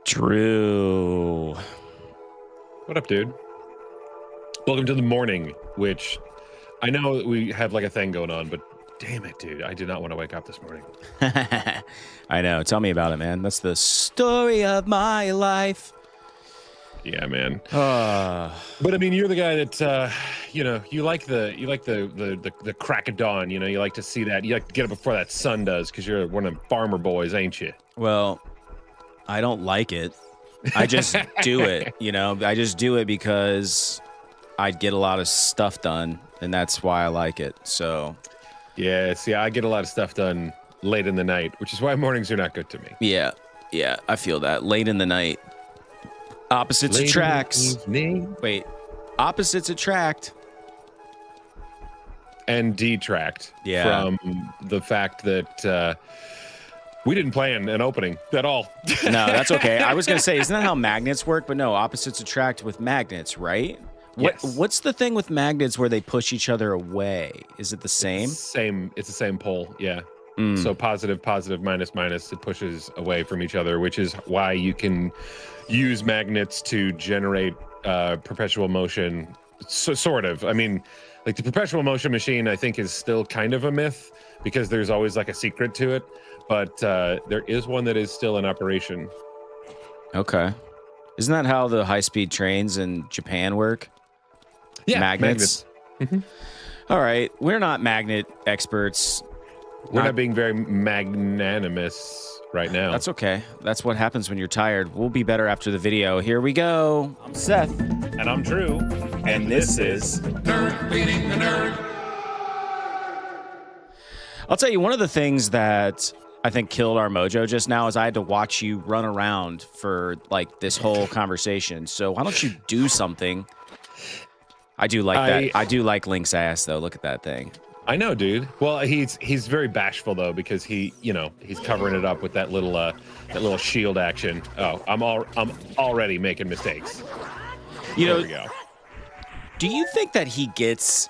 Drew. What up, dude? Welcome to the morning, which I know we have like a thing going on, but damn it, dude. I did not want to wake up this morning. I know. Tell me about it, man. That's the story of my life. Yeah, man. But I mean, you're the guy that you know, you like the crack of dawn, you know, you like to see that. You like to get up before that sun does because you're one of them farmer boys, ain't you? Well, I don't like it. I just do it, you know. I just do it because I get a lot of stuff done, and that's why I like it. So, yeah, see, I get a lot of stuff done late in the night, which is why mornings are not good to me. Yeah, I feel that. Late in the night. Opposites attracts. Wait, opposites attract. And detract from the fact that we didn't plan an opening at all. No, that's okay. I was going to say, isn't that how magnets work? But no, opposites attract with magnets, right? Yes. What's the thing with magnets where they push each other away? Is it the same? It's the same pole, yeah. So positive, minus, it pushes away from each other, which is why you can use magnets to generate perpetual motion, so, sort of. I mean, like the perpetual motion machine, I think is still kind of a myth because there's always like a secret to it. But there is one that is still in operation. Okay. Isn't that how the high-speed trains in Japan work? Yeah, magnets. All right. We're not magnet experts. We're not being very magnanimous right now. That's okay. That's what happens when you're tired. We'll be better after the video. Here we go. I'm Seth. And I'm Drew. And this is Nerd Feeding the Nerd. I'll tell you, one of the things that I think killed our mojo just now is I had to watch you run around for like this whole conversation. So why don't you do something? I do like that. I do like Link's ass though. Look at that thing. I know, dude. Well, he's very bashful though because he's covering it up with that little shield action. Oh, I'm already making mistakes. You know, there we go. Do you think that he gets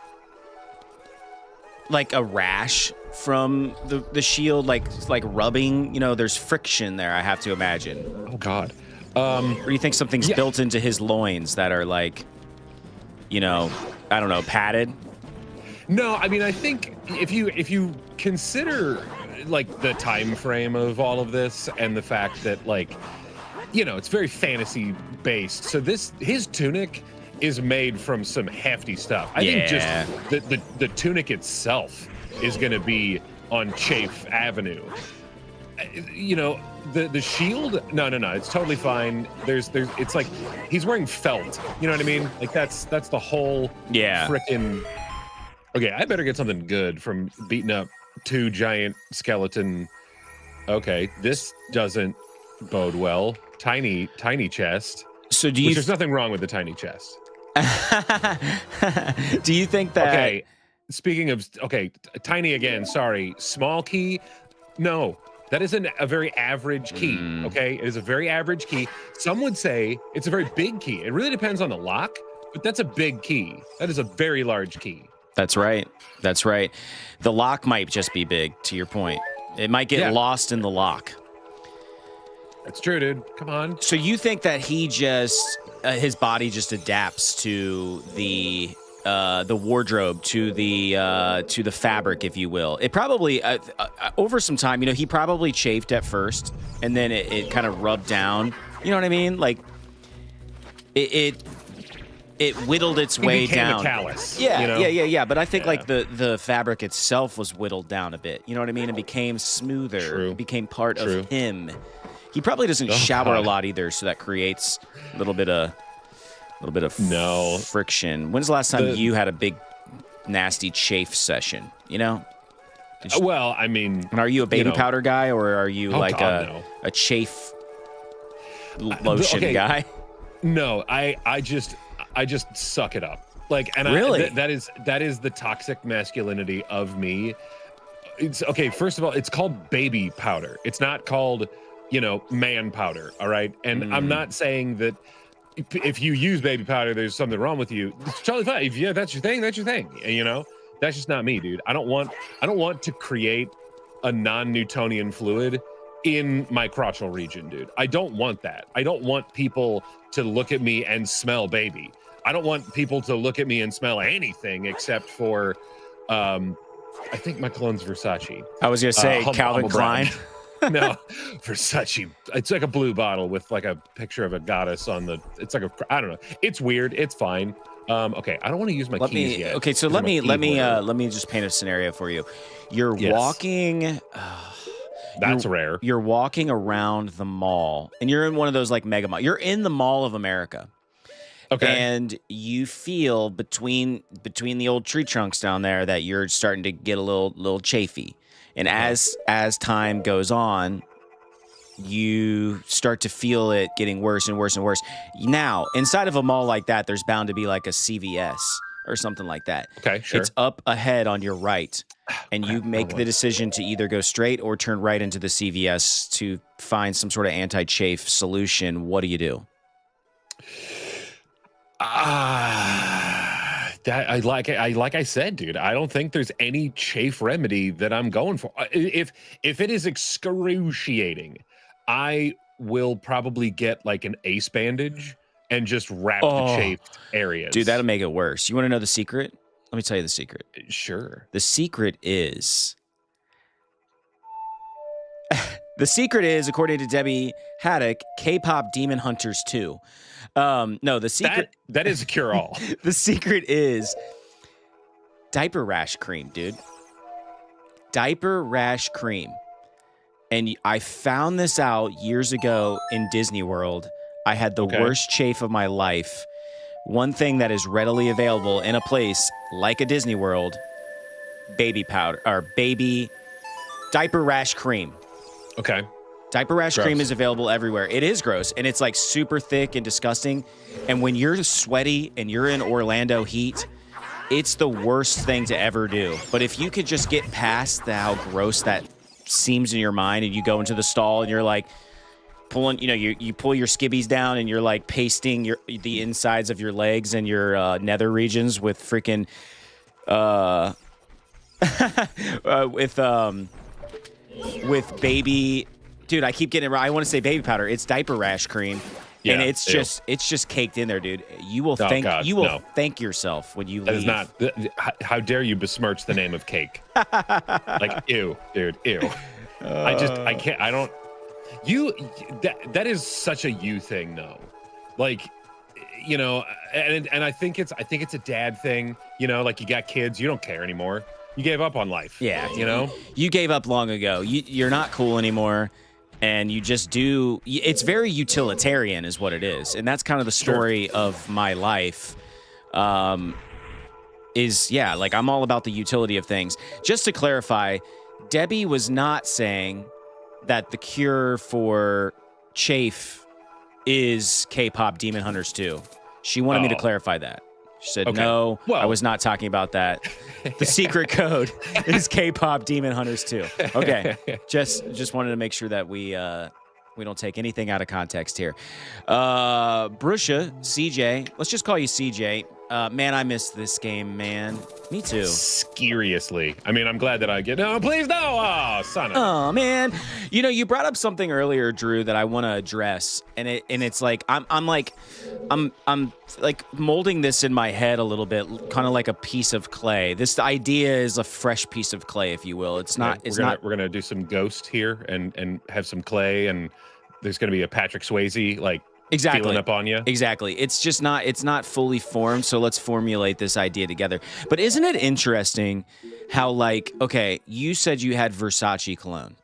like a rash from the shield, like rubbing? You know, there's friction there, I have to imagine. Oh, God. Or do you think something's built into his loins that are like, you know, I don't know, padded? No, I mean, I think if you consider like the time frame of all of this and the fact that, like, you know, it's very fantasy based. So his tunic is made from some hefty stuff. I think just the tunic itself is going to be on Chafe Avenue. You know, the shield, no, it's totally fine. There's it's like he's wearing felt. You know what I mean? Like that's the whole frickin'. Okay, I better get something good from beating up 2 giant skeleton. Okay, this doesn't bode well. Tiny chest. So do you? There's nothing wrong with the tiny chest. Do you think that? Okay, speaking of tiny again. Sorry, small key. No, that isn't a very average key. Okay, it is a very average key. Some would say it's a very big key. It really depends on the lock, but that's a big key. That is a very large key. That's right. That's right. The lock might just be big, to your point. It might get lost in the lock. That's true, dude. Come on. So you think that he just, his body just adapts to the wardrobe, to the fabric, if you will. It probably, over some time, you know, he probably chafed at first, and then it kind of rubbed down. You know what I mean? Like, it whittled its way down. A callus, yeah, you know? yeah. But I think like the fabric itself was whittled down a bit. You know what I mean? It became smoother. True. It became part of him. He probably doesn't shower a lot either, so that creates a little bit of friction. When's the last time you had a big nasty chafe session? You know? Well, I mean, and are you a baby powder guy, or are you like a chafe lotion guy? No, I just suck it up. Like, and really, that is the toxic masculinity of me. It's okay. First of all, it's called baby powder. It's not called, you know, man powder. All right. And I'm not saying that if you use baby powder, there's something wrong with you. It's totally fine. If that's your thing, that's your thing. And, you know, that's just not me, dude. I don't want to create a non-Newtonian fluid in my crotchal region, dude. I don't want that. I don't want people to look at me and smell baby. I don't want people to look at me and smell anything except for, I think my cologne's Versace. I was gonna say Calvin Klein. No, Versace. It's like a blue bottle with like a picture of a goddess on the. It's like I don't know. It's weird. It's fine. Okay, I don't want to use my keys yet. Okay, so let me just paint a scenario for you. You're walking. That's rare. You're walking around the mall, and you're in one of those like mega mall. You're in the Mall of America. Okay. And you feel between the old tree trunks down there that you're starting to get a little chafy. And as time goes on, you start to feel it getting worse and worse and worse. Now, inside of a mall like that, there's bound to be like a CVS or something like that. Okay, sure. It's up ahead on your right. And you make the decision to either go straight or turn right into the CVS to find some sort of anti-chafe solution. What do you do? Like I said, dude, I don't think there's any chafe remedy that I'm going for. If it is excruciating, I will probably get like an ace bandage and just wrap the chafed areas. Dude, that'll make it worse. You want to know the secret? Let me tell you the secret. Sure. The secret is, according to Debbie Haddock, K-pop Demon Hunters 2. No, the secret that is a cure-all. The secret is diaper rash cream, dude. Diaper rash cream. And I found this out years ago in Disney World. I had the worst chafe of my life. One thing that is readily available in a place like a Disney World, baby powder or baby diaper rash cream. Okay. Diaper rash cream is available everywhere. It is gross, and it's like super thick and disgusting. And when you're sweaty and you're in Orlando heat, it's the worst thing to ever do. But if you could just get past how gross that seems in your mind, and you go into the stall and you're like pulling, you know, you pull your skibbies down and you're like pasting the insides of your legs and your nether regions with freaking with baby, dude. I keep getting it right. I want to say baby powder. It's diaper rash cream. Yeah, and it's just caked in there, dude. You will thank yourself when you leave. That is not. How dare you besmirch the name of cake? Like, ew, dude, ew. I can't. I don't. That is such a you thing, though. Like, you know, and I think it's a dad thing. You know, like you got kids, you don't care anymore. You gave up on life. Yeah, you know, you gave up long ago. You're not cool anymore. And you just do. It's very utilitarian, is what it is, and that's kind of the story of my life. Like I'm all about the utility of things. Just to clarify, Debbie was not saying that the cure for chafe is K-pop Demon Hunters 2. She wanted me to clarify that. She said, no, I was not talking about that. The secret code is K-pop Demon Hunters 2. Okay, just wanted to make sure that we don't take anything out of context here. Brusha, CJ, let's just call you CJ. Man, I miss this game, man. Me too. Seriously. I mean, I'm glad that I get. No, please no. Oh, son of. Oh man, you know, you brought up something earlier, Drew, that I want to address, and it's like I'm like molding this in my head a little bit, kind of like a piece of clay. This idea is a fresh piece of clay, if you will. It's not. We're gonna do some ghost here and have some clay, and there's gonna be a Patrick Swayze like. Exactly. Feeling up on you. Exactly. It's just not. It's not fully formed. So let's formulate this idea together. But isn't it interesting how, like, okay, you said you had Versace cologne.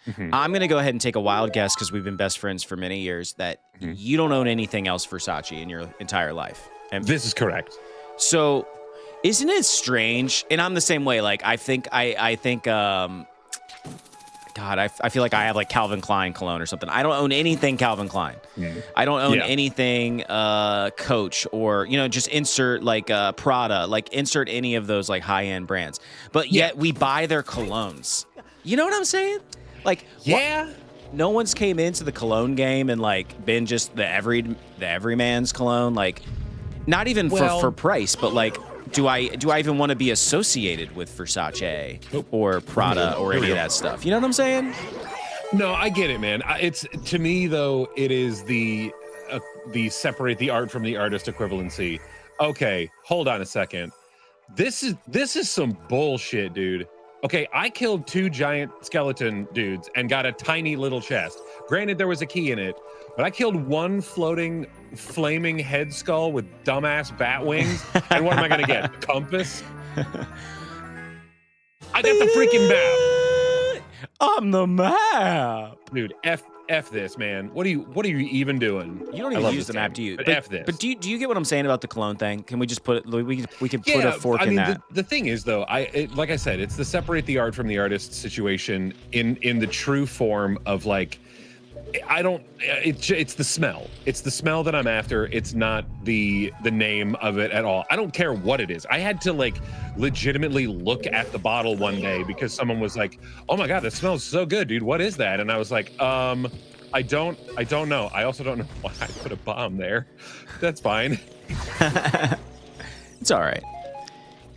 Mm-hmm. I'm gonna go ahead and take a wild guess because we've been best friends for many years that you don't own anything else Versace in your entire life. And this is correct. So, isn't it strange? And I'm the same way. Like, I think. God, I feel like I have like Calvin Klein cologne or something. I don't own anything Calvin Klein. I don't own anything Coach or, you know, just insert like Prada, like insert any of those like high-end brands. But yet we buy their colognes. You know what I'm saying? Like, no one's came into the cologne game and like been just the everyman's cologne. Like, not even for price, but like, do I even want to be associated with Versace or Prada or any of that stuff? You know what I'm saying? No, I get it, man. It's to me though, it is the separate the art from the artist equivalency. Okay, hold on a second. This is some bullshit, dude. Okay, I killed 2 giant skeleton dudes and got a tiny little chest. Granted, there was a key in it, but I killed 1 floating, flaming head skull with dumbass bat wings. And what am I gonna get? Compass? I got the freaking map. I'm the map, dude. F this, man. What are you even doing? You don't even use the map, do you? But F this. But do you get what I'm saying about the cologne thing? Can we just put it? We can put a fork in that. The thing is, though, like I said, it's the separate the art from the artist situation in the true form of like. It's the smell. It's the smell that I'm after. It's not the name of it at all. I don't care what it is. I had to like legitimately look at the bottle one day because someone was like, "Oh my God, it smells so good, dude. What is that?" And I was like, I don't know. I also don't know why I put a bomb there. That's fine. It's all right.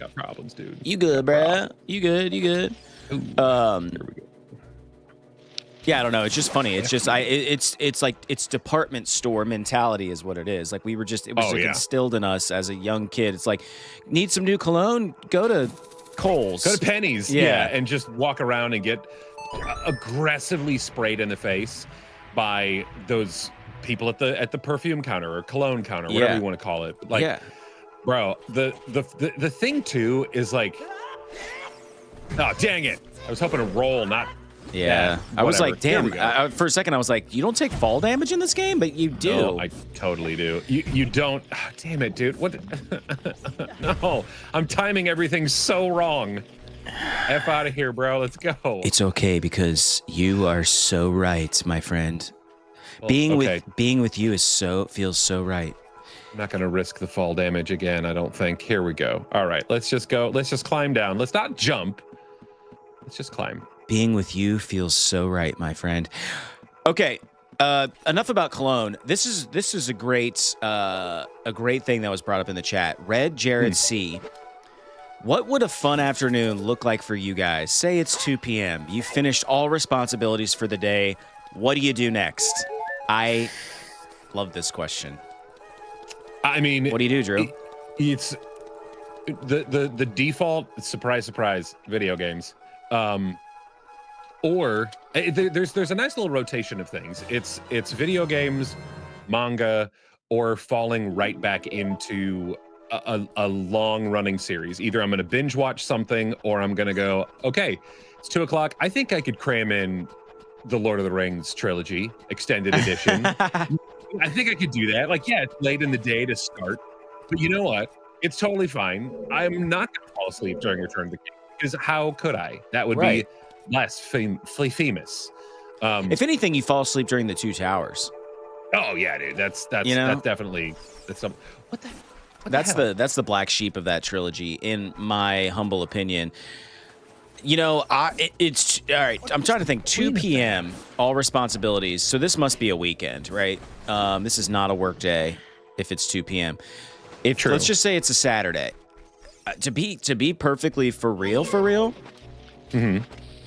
Got problems, dude. You good, bruh? You good? Ooh, here we go. Yeah, I don't know. It's just funny. It's just it's like it's department store mentality is what it is. Like it was instilled in us as a young kid. It's like, need some new cologne? Go to Kohl's. Go to Penny's. Yeah, and just walk around and get aggressively sprayed in the face by those people at the perfume counter or cologne counter, whatever you want to call it. Like, bro, the thing too is like, oh dang it! I was hoping to roll, not. Yeah, I was like, damn. For a second, I was like, you don't take fall damage in this game, but you do. No, I totally do. You don't. Oh, damn it, dude. What? No, I'm timing everything so wrong. F out of here, bro. Let's go. It's okay because you are so right, my friend. Well, being with you feels so right. I'm not gonna risk the fall damage again. I don't think. Here we go. All right, let's just go. Let's just climb down. Let's not jump. Let's just climb. Being with you feels so right, my friend. Okay, enough about cologne. This is a great thing that was brought up in the chat. Red Jared C What would a fun afternoon look like for you guys? Say it's 2 p.m. You finished all responsibilities for the day. What do you do next? I love this question. I mean, what do you do, Drew? It's the default surprise video games. Or there's a nice little rotation of things. It's video games, manga, or falling right back into a long running series. Either I'm going to binge watch something, or I'm going to go, okay, it's 2:00. I think I could cram in the Lord of the Rings trilogy extended edition. I think I could do that. Like, yeah, it's late in the day to start, but you know what? It's totally fine. I'm not going to fall asleep during Return to the King, because how could I? That would be less famous. If anything, you fall asleep during the Two Towers. Oh yeah, dude. That's definitely some. What the? That's the black sheep of that trilogy, in my humble opinion. You know, it's all right. I'm trying to think. 2 p.m. all responsibilities. So this must be a weekend, right? This is not a work day. If it's 2 p.m. Let's just say it's a Saturday. To be perfectly for real. Mm-hmm.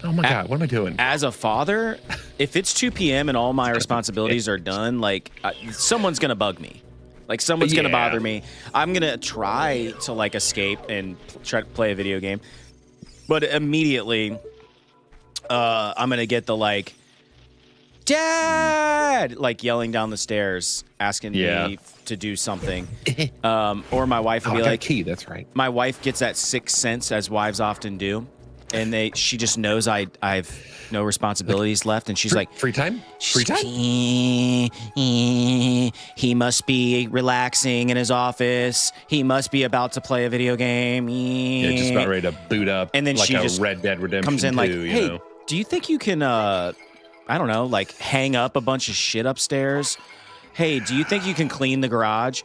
Oh my God, what am I doing? As a father, if it's 2 p.m. and all my responsibilities are done, like someone's gonna bug me. Like someone's gonna bother me. I'm gonna try to like escape and try to play a video game. But immediately, I'm going to get the, like, Dad! Like, yelling down the stairs, asking me to do something. Or my wife will be like... key, that's right. My wife gets that sixth sense, as wives often do. And she just knows I've no responsibilities left. And she's like... Free time? Free time? He must be relaxing in his office. He must be about to play a video game. Yeah, just about ready to boot up. And then like she a just Red Dead Redemption comes in 2, like, you hey, know? do you think you can, I don't know, like hang up a bunch of shit upstairs? Hey, do you think you can clean the garage?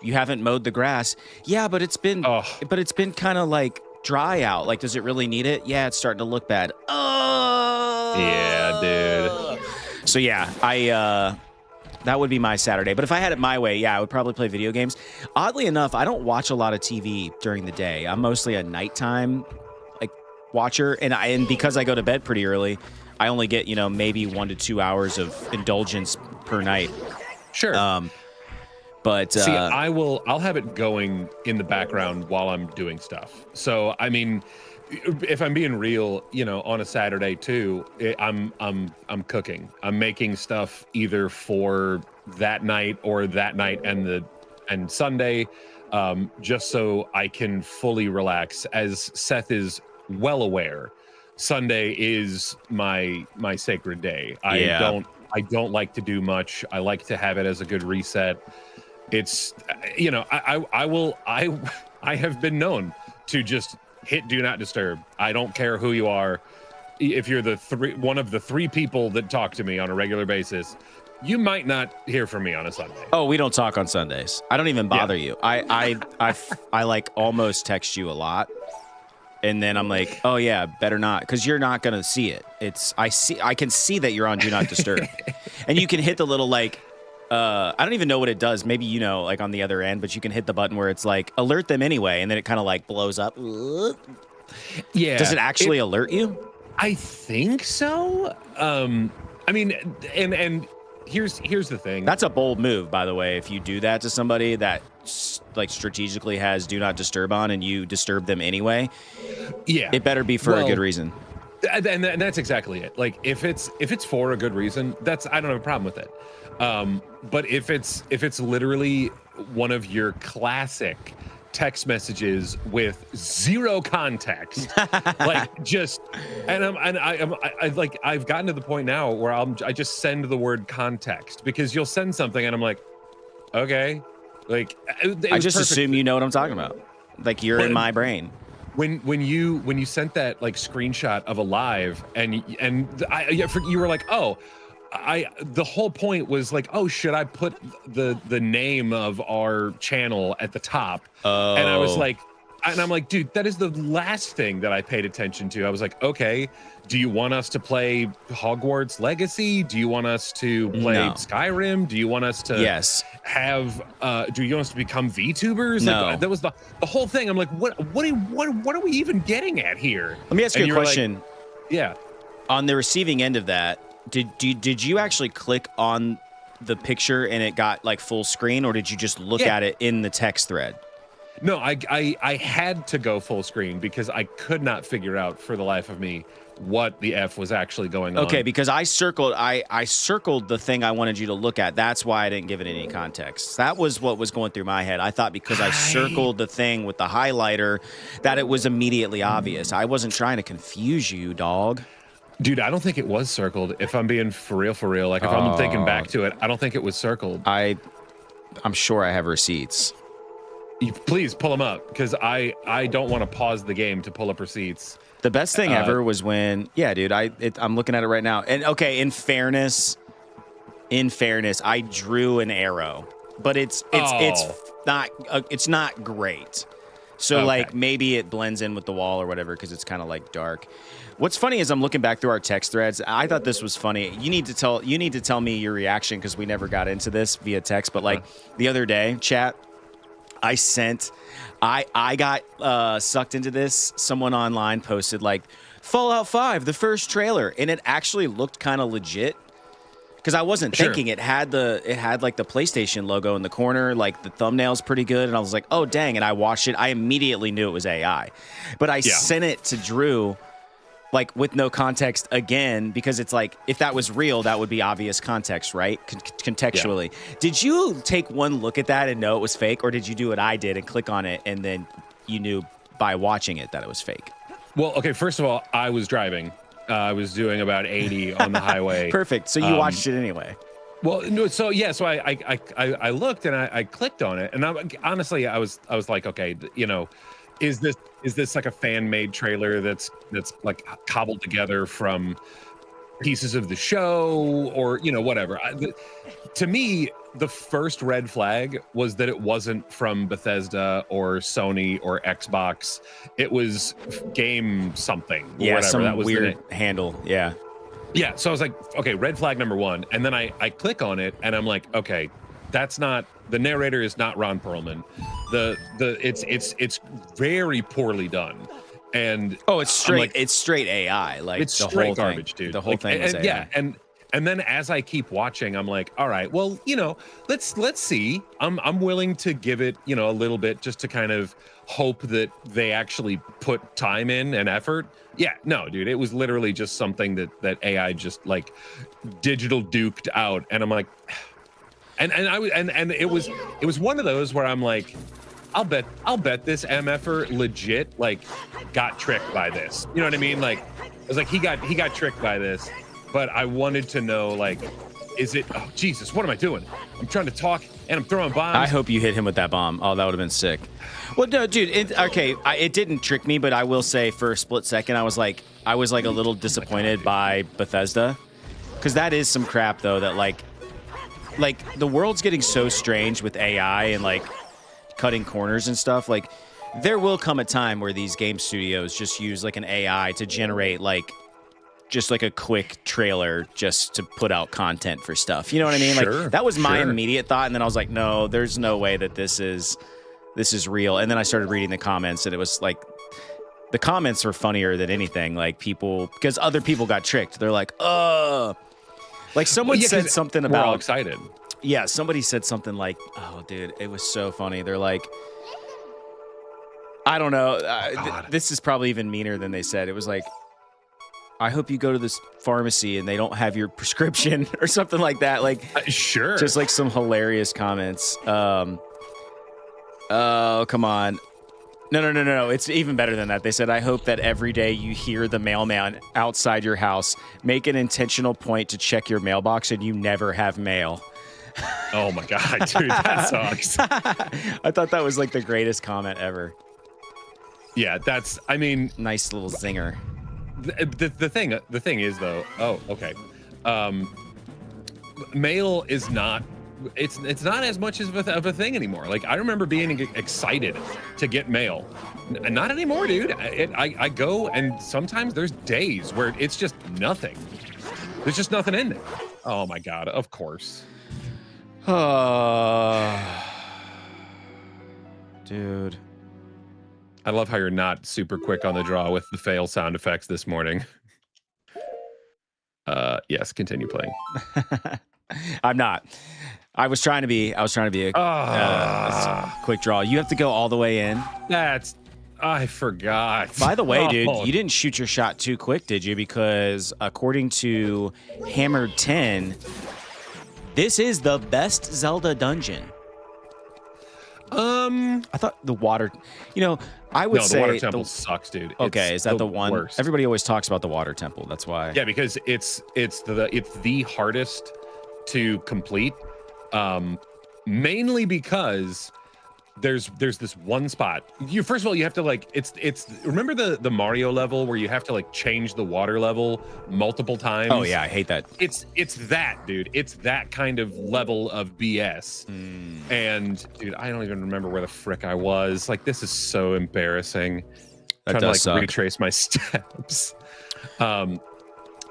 You haven't mowed the grass. Yeah, but it's been kind of like dry out. Like, does it really need it? Yeah, it's starting to look bad. Oh, yeah, dude. So yeah, that would be my Saturday. But if I had it my way, I would probably play video games. Oddly enough, I don't watch a lot of TV during the day. I'm mostly a nighttime like watcher, and because I go to bed pretty early, I only get maybe 1 to 2 hours of indulgence per night. Sure. But see, I'll have it going in the background while I'm doing stuff. So I mean, if I'm being real, on a Saturday too, I'm cooking. I'm making stuff either for that night or that night and Sunday, just so I can fully relax. As Seth is well aware, Sunday is my sacred day. I don't like to do much. I like to have it as a good reset. It's I have been known to just hit do not disturb. I don't care who you are. If you're one of the 3 people that talk to me on a regular basis, you might not hear from me on a Sunday. Oh, we don't talk on Sundays. I don't even bother you. I like almost text you a lot. And then I'm like, oh yeah, better not, because you're not gonna see it. I can see that you're on do not disturb. And you can hit the little like I don't even know what it does. Maybe like on the other end, but you can hit the button where it's like alert them anyway, and then it kind of like blows up. Yeah. Does it actually alert you? I think so. I mean, and here's the thing. That's a bold move, by the way. If you do that to somebody that like strategically has do not disturb on, and you disturb them anyway, it better be for a good reason. And that's exactly it. Like if it's for a good reason, I don't have a problem with it. But if it's literally one of your classic text messages with zero context, like just, I've gotten to the point now where I just send the word context, because you'll send something and I'm like, okay, like I just assume you know what I'm talking about. Like you're in my brain. When you sent that like screenshot of a live and you were like, oh, the whole point was like, oh, should I put the name of our channel at the top? Oh. And I was like, and I'm like, dude, that is the last thing that I paid attention to. I was like, okay, do you want us to play Hogwarts Legacy? Do you want us to play Skyrim? Do you want us to have do you want us to become VTubers? No. Like, that was the whole thing. I'm like, what are we even getting at here? Let me ask you a question. Like, yeah. On the receiving end of that, did you actually click on the picture and it got like full screen, or did you just look at it in the text thread? No, I had to go full screen because I could not figure out for the life of me what the F was actually going on. Okay, because I circled the thing I wanted you to look at. That's why I didn't give it any context. That was what was going through my head. I thought because I circled the thing with the highlighter that it was immediately obvious. I wasn't trying to confuse you, dog. Dude, I don't think it was circled. If I'm being for real, like if I'm thinking back to it, I don't think it was circled. I'm sure I have receipts. Please pull them up, because I don't want to pause the game to pull up receipts. The best thing ever was when, dude, I'm looking at it right now. And okay, in fairness, I drew an arrow, but it's not great. So like maybe it blends in with the wall or whatever because it's kind of like dark. What's funny is I'm looking back through our text threads. I thought this was funny. You need to tell me your reaction because we never got into this via text. But like the other day, chat, I got sucked into this. Someone online posted like Fallout 5, the first trailer, and it actually looked kind of legit. Because I wasn't thinking it had like the PlayStation logo in the corner, like the thumbnail's pretty good, and I was like, oh dang! And I watched it. I immediately knew it was AI, but I sent it to Drew, like with no context again, because it's like if that was real, that would be obvious context, right? Contextually. Yeah. Did you take one look at that and know it was fake, or did you do what I did and click on it and then you knew by watching it that it was fake? Well, okay. First of all, I was driving. I was doing about 80 on the highway. Perfect. So you watched it anyway. Well, no. So yeah. So I looked and I clicked on it, and honestly, I was like, okay, you know, is this like a fan made trailer that's like cobbled together from pieces of the show or whatever? To me, the first red flag was that it wasn't from Bethesda or Sony or Xbox. It was game something. Or whatever. Some that was weird handle. Yeah. Yeah. So I was like, okay, red flag number one. And then I click on it and I'm like, okay, that's not, the narrator is not Ron Perlman. It's very poorly done. And it's straight AI. Like it's the straight whole garbage, thing, dude. The whole thing was AI. Yeah. And then as I keep watching, I'm like, all right, well, let's see. I'm willing to give it, a little bit just to kind of hope that they actually put time in and effort. Yeah, no, dude, it was literally just something that AI just like digital duked out. And I'm like, and it was one of those where I'm like, I'll bet this MFer legit like got tricked by this. You know what I mean? Like, I was like, he got tricked by this. But I wanted to know, like, is it? Oh, Jesus, what am I doing? I'm trying to talk and I'm throwing bombs. I hope you hit him with that bomb. Oh, that would have been sick. Well, no, dude. It didn't trick me, but I will say, for a split second, I was like a little disappointed by Bethesda, because that is some crap, though. That like the world's getting so strange with AI and like cutting corners and stuff. Like, there will come a time where these game studios just use like an AI to generate like just like a quick trailer just to put out content for stuff. You know what I mean? Sure, like that was my immediate thought. And then I was like, no, there's no way that this is real. And then I started reading the comments and it was like, the comments were funnier than anything. Like people, because other people got tricked. They're like, like someone said something about, we're all excited. Yeah. Somebody said something like, oh dude, it was so funny. They're like, I don't know. This is probably even meaner than they said. It was like, I hope you go to this pharmacy and they don't have your prescription or something like that. Like, sure. Just like some hilarious comments. Oh, come on. No. It's even better than that. They said, I hope that every day you hear the mailman outside your house. Make an intentional point to check your mailbox and you never have mail. Oh my God, dude, that sucks. I thought that was like the greatest comment ever. Yeah, nice little zinger. The thing is though, oh, okay. Mail is not it's not as much of a thing anymore. Like I remember being excited to get mail. Not anymore, dude. I go and sometimes there's days where it's just nothing. There's just nothing in there. Oh my god, of course. Dude. I love how you're not super quick on the draw with the fail sound effects this morning. Yes, continue playing. I'm not. I was trying to be a quick draw. You have to go all the way in. I forgot. By the way, dude, you didn't shoot your shot too quick, did you? Because according to Hammered 10, this is the best Zelda dungeon. I thought the water, I would say the water temple sucks, dude. Okay, is that the one? Worst. Everybody always talks about the water temple. That's why. Yeah, because it's the hardest to complete, mainly because there's this one spot. First of all, you have to remember the Mario level where you have to change the water level multiple times. Oh yeah, I hate that. It's that, dude. It's that kind of level of BS. And dude, I don't even remember where the frick I was. This is so embarrassing. That trying does to suck. retrace my steps. But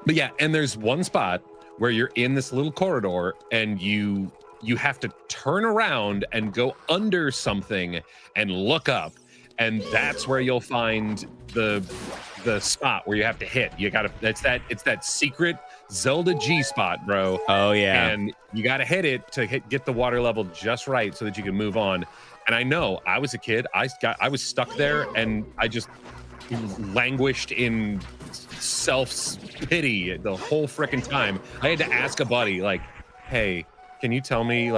yeah, and there's one spot where you're in this little corridor and you have to turn around and go under something and look up, and that's where you'll find the spot where you have to hit. It's that secret Zelda G spot, bro. Oh yeah. And you gotta hit it to get the water level just right so that you can move on. And I know I was a kid, I was stuck there and I just languished in self-pity the whole freaking time. I had to ask a buddy, hey, can you tell me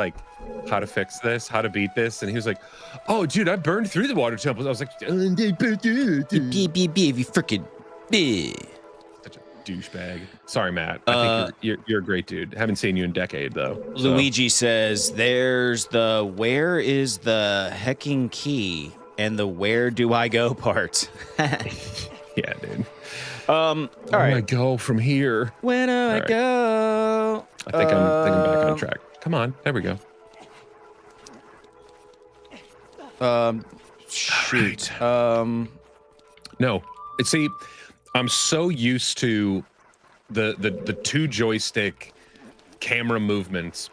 how to fix this, how to beat this? And he was like, oh dude, I burned through the water temples. I was like, you freaking such a douchebag. Sorry, Matt. I think you're a great dude. Haven't seen you in a decade though. So. Luigi says there's the where is the hecking key and the where do I go part. Yeah, dude. All right. I go from here. Where do I go? I think I'm back on track. Come on, there we go. Shoot. Right. No, see, I'm so used to the two joystick camera movements.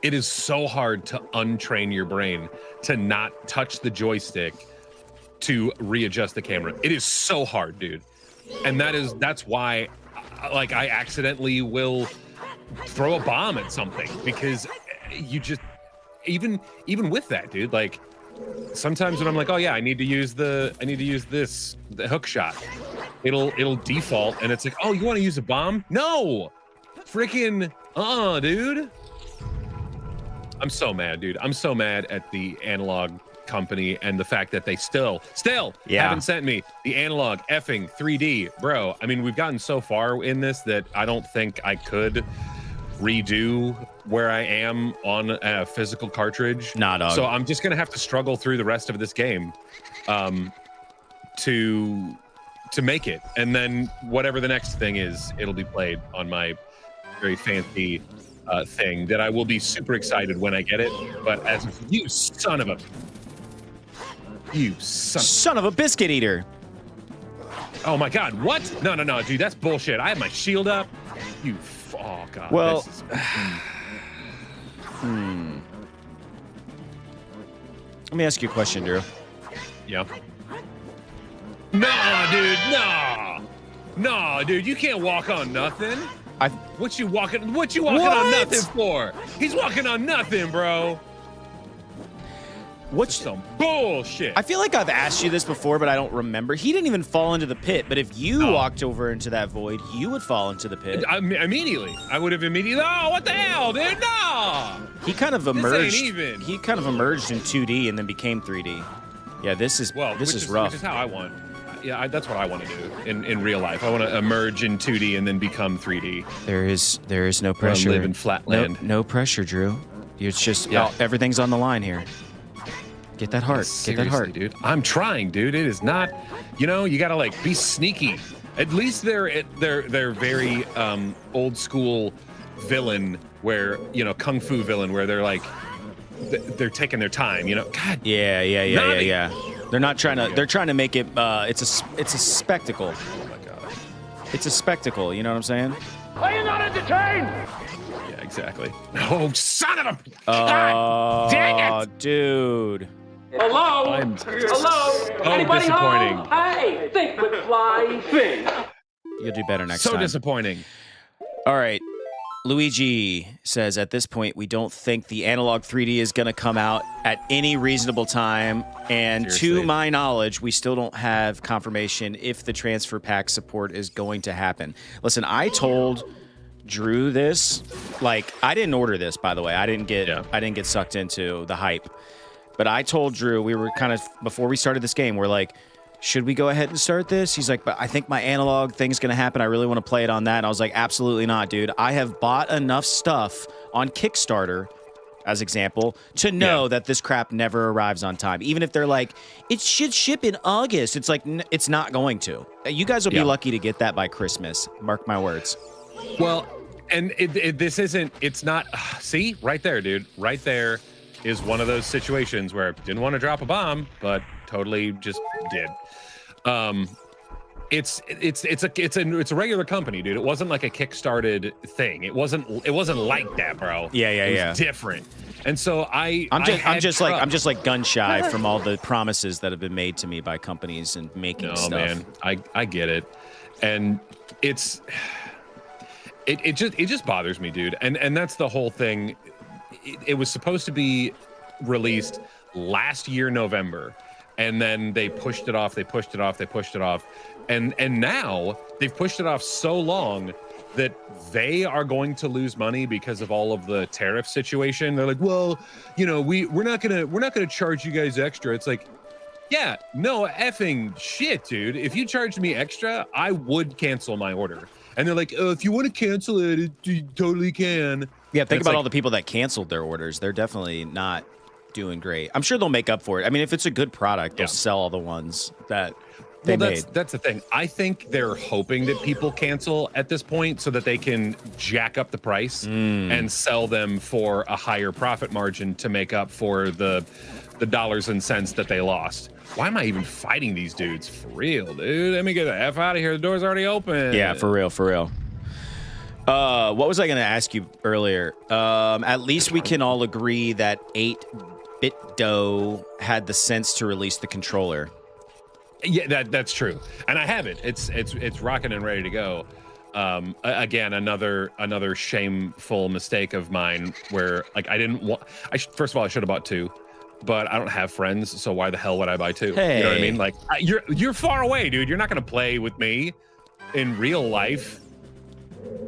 It is so hard to untrain your brain to not touch the joystick to readjust the camera. It is so hard, dude. And that's why I accidentally will throw a bomb at something, because you just even with that, dude, sometimes when I'm like, oh yeah, I need to use the hook shot, it'll default and it's like, oh, you want to use a bomb? No, freaking dude. I'm so mad, dude. I'm so mad at the analog company and the fact that they still haven't sent me the analog effing 3D, bro. I mean, we've gotten so far in this that I don't think I could redo where I am on a physical cartridge. Nah, dog. So I'm just gonna have to struggle through the rest of this game to make it, and then whatever the next thing is, it'll be played on my very fancy thing that I will be super excited when I get it. But as you son of a biscuit eater. Oh my god, what? No, dude, that's bullshit. I have my shield up. Oh god. Well, this is, let me ask you a question, Drew. Yeah. No, dude, you can't walk on nothing. What you walking on nothing for? He's walking on nothing, bro. What's some bullshit? I feel like I've asked you this before, but I don't remember. He didn't even fall into the pit, but if you walked over into that void, you would fall into the pit. Immediately. I would have immediately. Oh, what the hell, dude? No! He kind of emerged. This ain't even. He kind of emerged in 2D and then became 3D. Yeah, this is rough. Which is how I want. Yeah, that's what I want to do in real life. I want to emerge in 2D and then become 3D. There is no pressure. Live in flatland. No pressure, Drew. It's just everything's on the line here. Get that heart. Get that heart, dude. I'm trying, dude. It is not. You gotta be sneaky. At least they're very old school villain where, kung fu villain where they're like, they're taking their time, God. Yeah. They're not trying to. They're trying to make it. It's a spectacle. Oh my god. It's a spectacle. You know what I'm saying? Are you not entertained? Yeah, exactly. Oh, son of a. God dang it, dude. Hello? Hello? Anybody disappointing. home? Hey, think would fly, think. You'll do better next So time. disappointing. All right. Luigi says, at this point, we don't think the analog 3D is going to come out at any reasonable time. And Seriously. to my knowledge, we still don't have confirmation if the transfer pack support is going to happen. Listen, I told Drew this. Like, I didn't order this, by the way. I didn't get sucked into the hype. But I told Drew, we were kind of, before we started this game, we're like, should we go ahead and start this? He's like, but I think my analog thing's going to happen. I really want to play it on that. And I was like, absolutely not, dude. I have bought enough stuff on Kickstarter, as example, to know that this crap never arrives on time. Even if they're like, it should ship in August. It's like, it's not going to. You guys will be lucky to get that by Christmas. Mark my words. Well, and it's not, see, right there, dude. Right there is one of those situations where I didn't want to drop a bomb, but totally just did. It's a regular company, dude. It wasn't like a kickstarted thing. It wasn't like that, bro. It was different. And so I'm just like gun shy from all the promises that have been made to me by companies and making stuff. Man, I get it. And it just bothers me, dude. And that's the whole thing. It was supposed to be released last year, November. And then they pushed it off, And now they've pushed it off so long that they are going to lose money because of all of the tariff situation. They're like, well, we're not gonna charge you guys extra. It's like, yeah, no effing shit, dude. If you charged me extra, I would cancel my order. And they're like, oh, if you want to cancel it, you totally can. Yeah, think about all the people that canceled their orders. They're definitely not doing great. I'm sure they'll make up for it. I mean, if it's a good product, they'll sell all the ones that they made. That's the thing. I think they're hoping that people cancel at this point so that they can jack up the price and sell them for a higher profit margin to make up for the dollars and cents that they lost. Why am I even fighting these dudes? For real, dude. Let me get the F out of here. The door's already open. Yeah, for real. What was I going to ask you earlier? At least we can all agree that 8BitDo had the sense to release the controller. Yeah, that's true. And I have it. It's rocking and ready to go. Again, another shameful mistake of mine where like I didn't want. First of all, I should have bought two. But I don't have friends, so why the hell would I buy two? Hey. You know what I mean? Like, you're far away, dude. You're not gonna play with me in real life.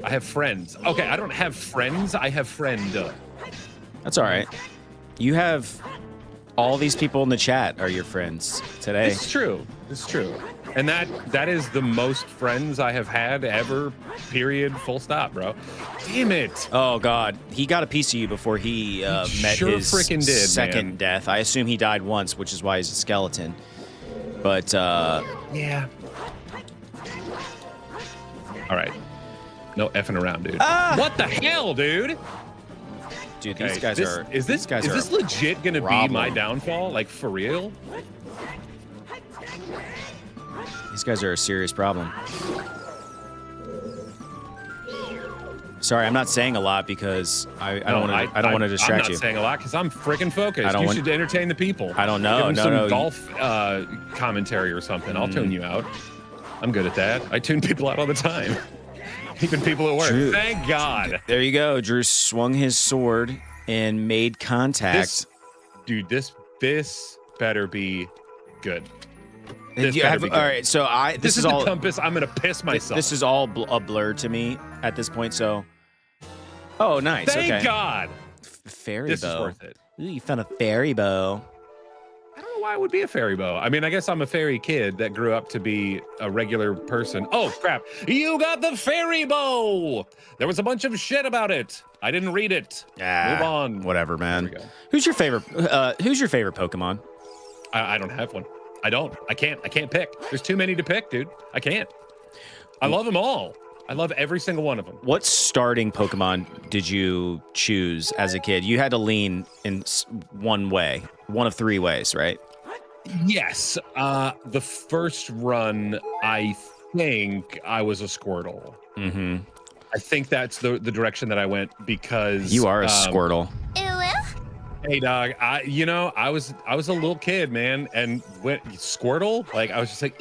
I have friends. Okay, I don't have friends. I have friend. That's all right. You have all these people in the chat are your friends today. It's true. It's true. And that is the most friends I have had ever. Period. Full stop, bro. Damn it. Oh God, he got a piece of you before he met sure his frickin' did, second man. death. I assume he died once, which is why he's a skeleton. But yeah. All right. No effing around, dude. What the hell, dude? Dude, Okay, these guys are. Is this legit gonna be my downfall? Like for real? These guys are a serious problem. Sorry, I'm not saying a lot because I don't want to distract you. I'm not saying a lot because I'm freaking focused. You should entertain the people. I don't know. Give them some golf commentary or something. I'll tune you out. I'm good at that. I tune people out all the time. Even people at work. Drew, Thank God. There you go. Drew swung his sword and made contact. This better be good. All right, so this is all the compass. I'm gonna piss myself. This is all a blur to me at this point. So, oh, nice. Thank God. Fairy this bow. Is worth it. Ooh, you found a fairy bow. I don't know why it would be a fairy bow. I mean, I guess I'm a fairy kid that grew up to be a regular person. Oh crap! You got the fairy bow. There was a bunch of shit about it. I didn't read it. Move on. Whatever, man. Who's your favorite Pokemon? I don't have one. I can't pick. There's too many to pick, dude. I can't. I love them all. I love every single one of them. What starting Pokemon did you choose as a kid? You had to lean in one way, one of three ways, right? Yes. The first run, I think I was a Squirtle. Mm-hmm. I think that's the direction that I went because You are a Squirtle. Hey dog, I was a little kid, man, and when Squirtle, like I was just like,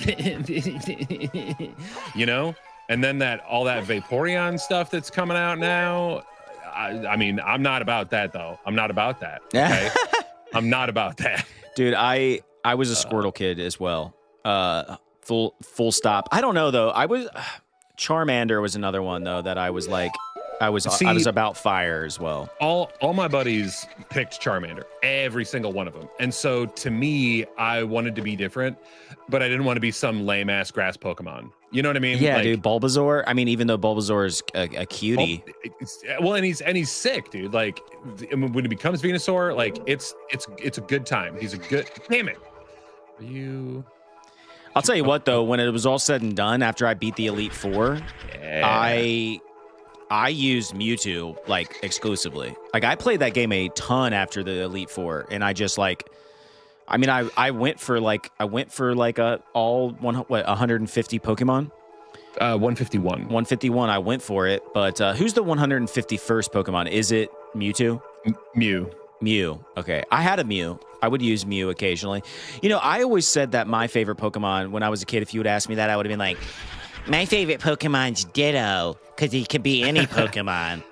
and then all that Vaporeon stuff that's coming out now. I mean, I'm not about that though. I'm not about that. Okay, I'm not about that, dude. I was a Squirtle kid as well. Full stop. I don't know though. Charmander was another one though that I was like. I was about fire as well. All my buddies picked Charmander, every single one of them. And so to me, I wanted to be different, but I didn't want to be some lame ass grass Pokemon. You know what I mean? Yeah, dude. Bulbasaur. I mean, even though Bulbasaur is a cutie. Well, and he's sick, dude. Like when he becomes Venusaur, like it's a good time. He's a good. Damn it. I'll tell you what though. When it was all said and done, after I beat the Elite Four, yeah. I used Mewtwo like exclusively. Like I played that game a ton after the Elite Four, and I just like, I mean, I went for like all 150 Pokemon. 151. 151. I went for it, but who's the 151st Pokemon? Is it Mewtwo? Mew. Okay, I had a Mew. I would use Mew occasionally. I always said that my favorite Pokemon when I was a kid. If you would ask me that, I would have been like, my favorite Pokemon's Ditto. Because he could be any Pokemon.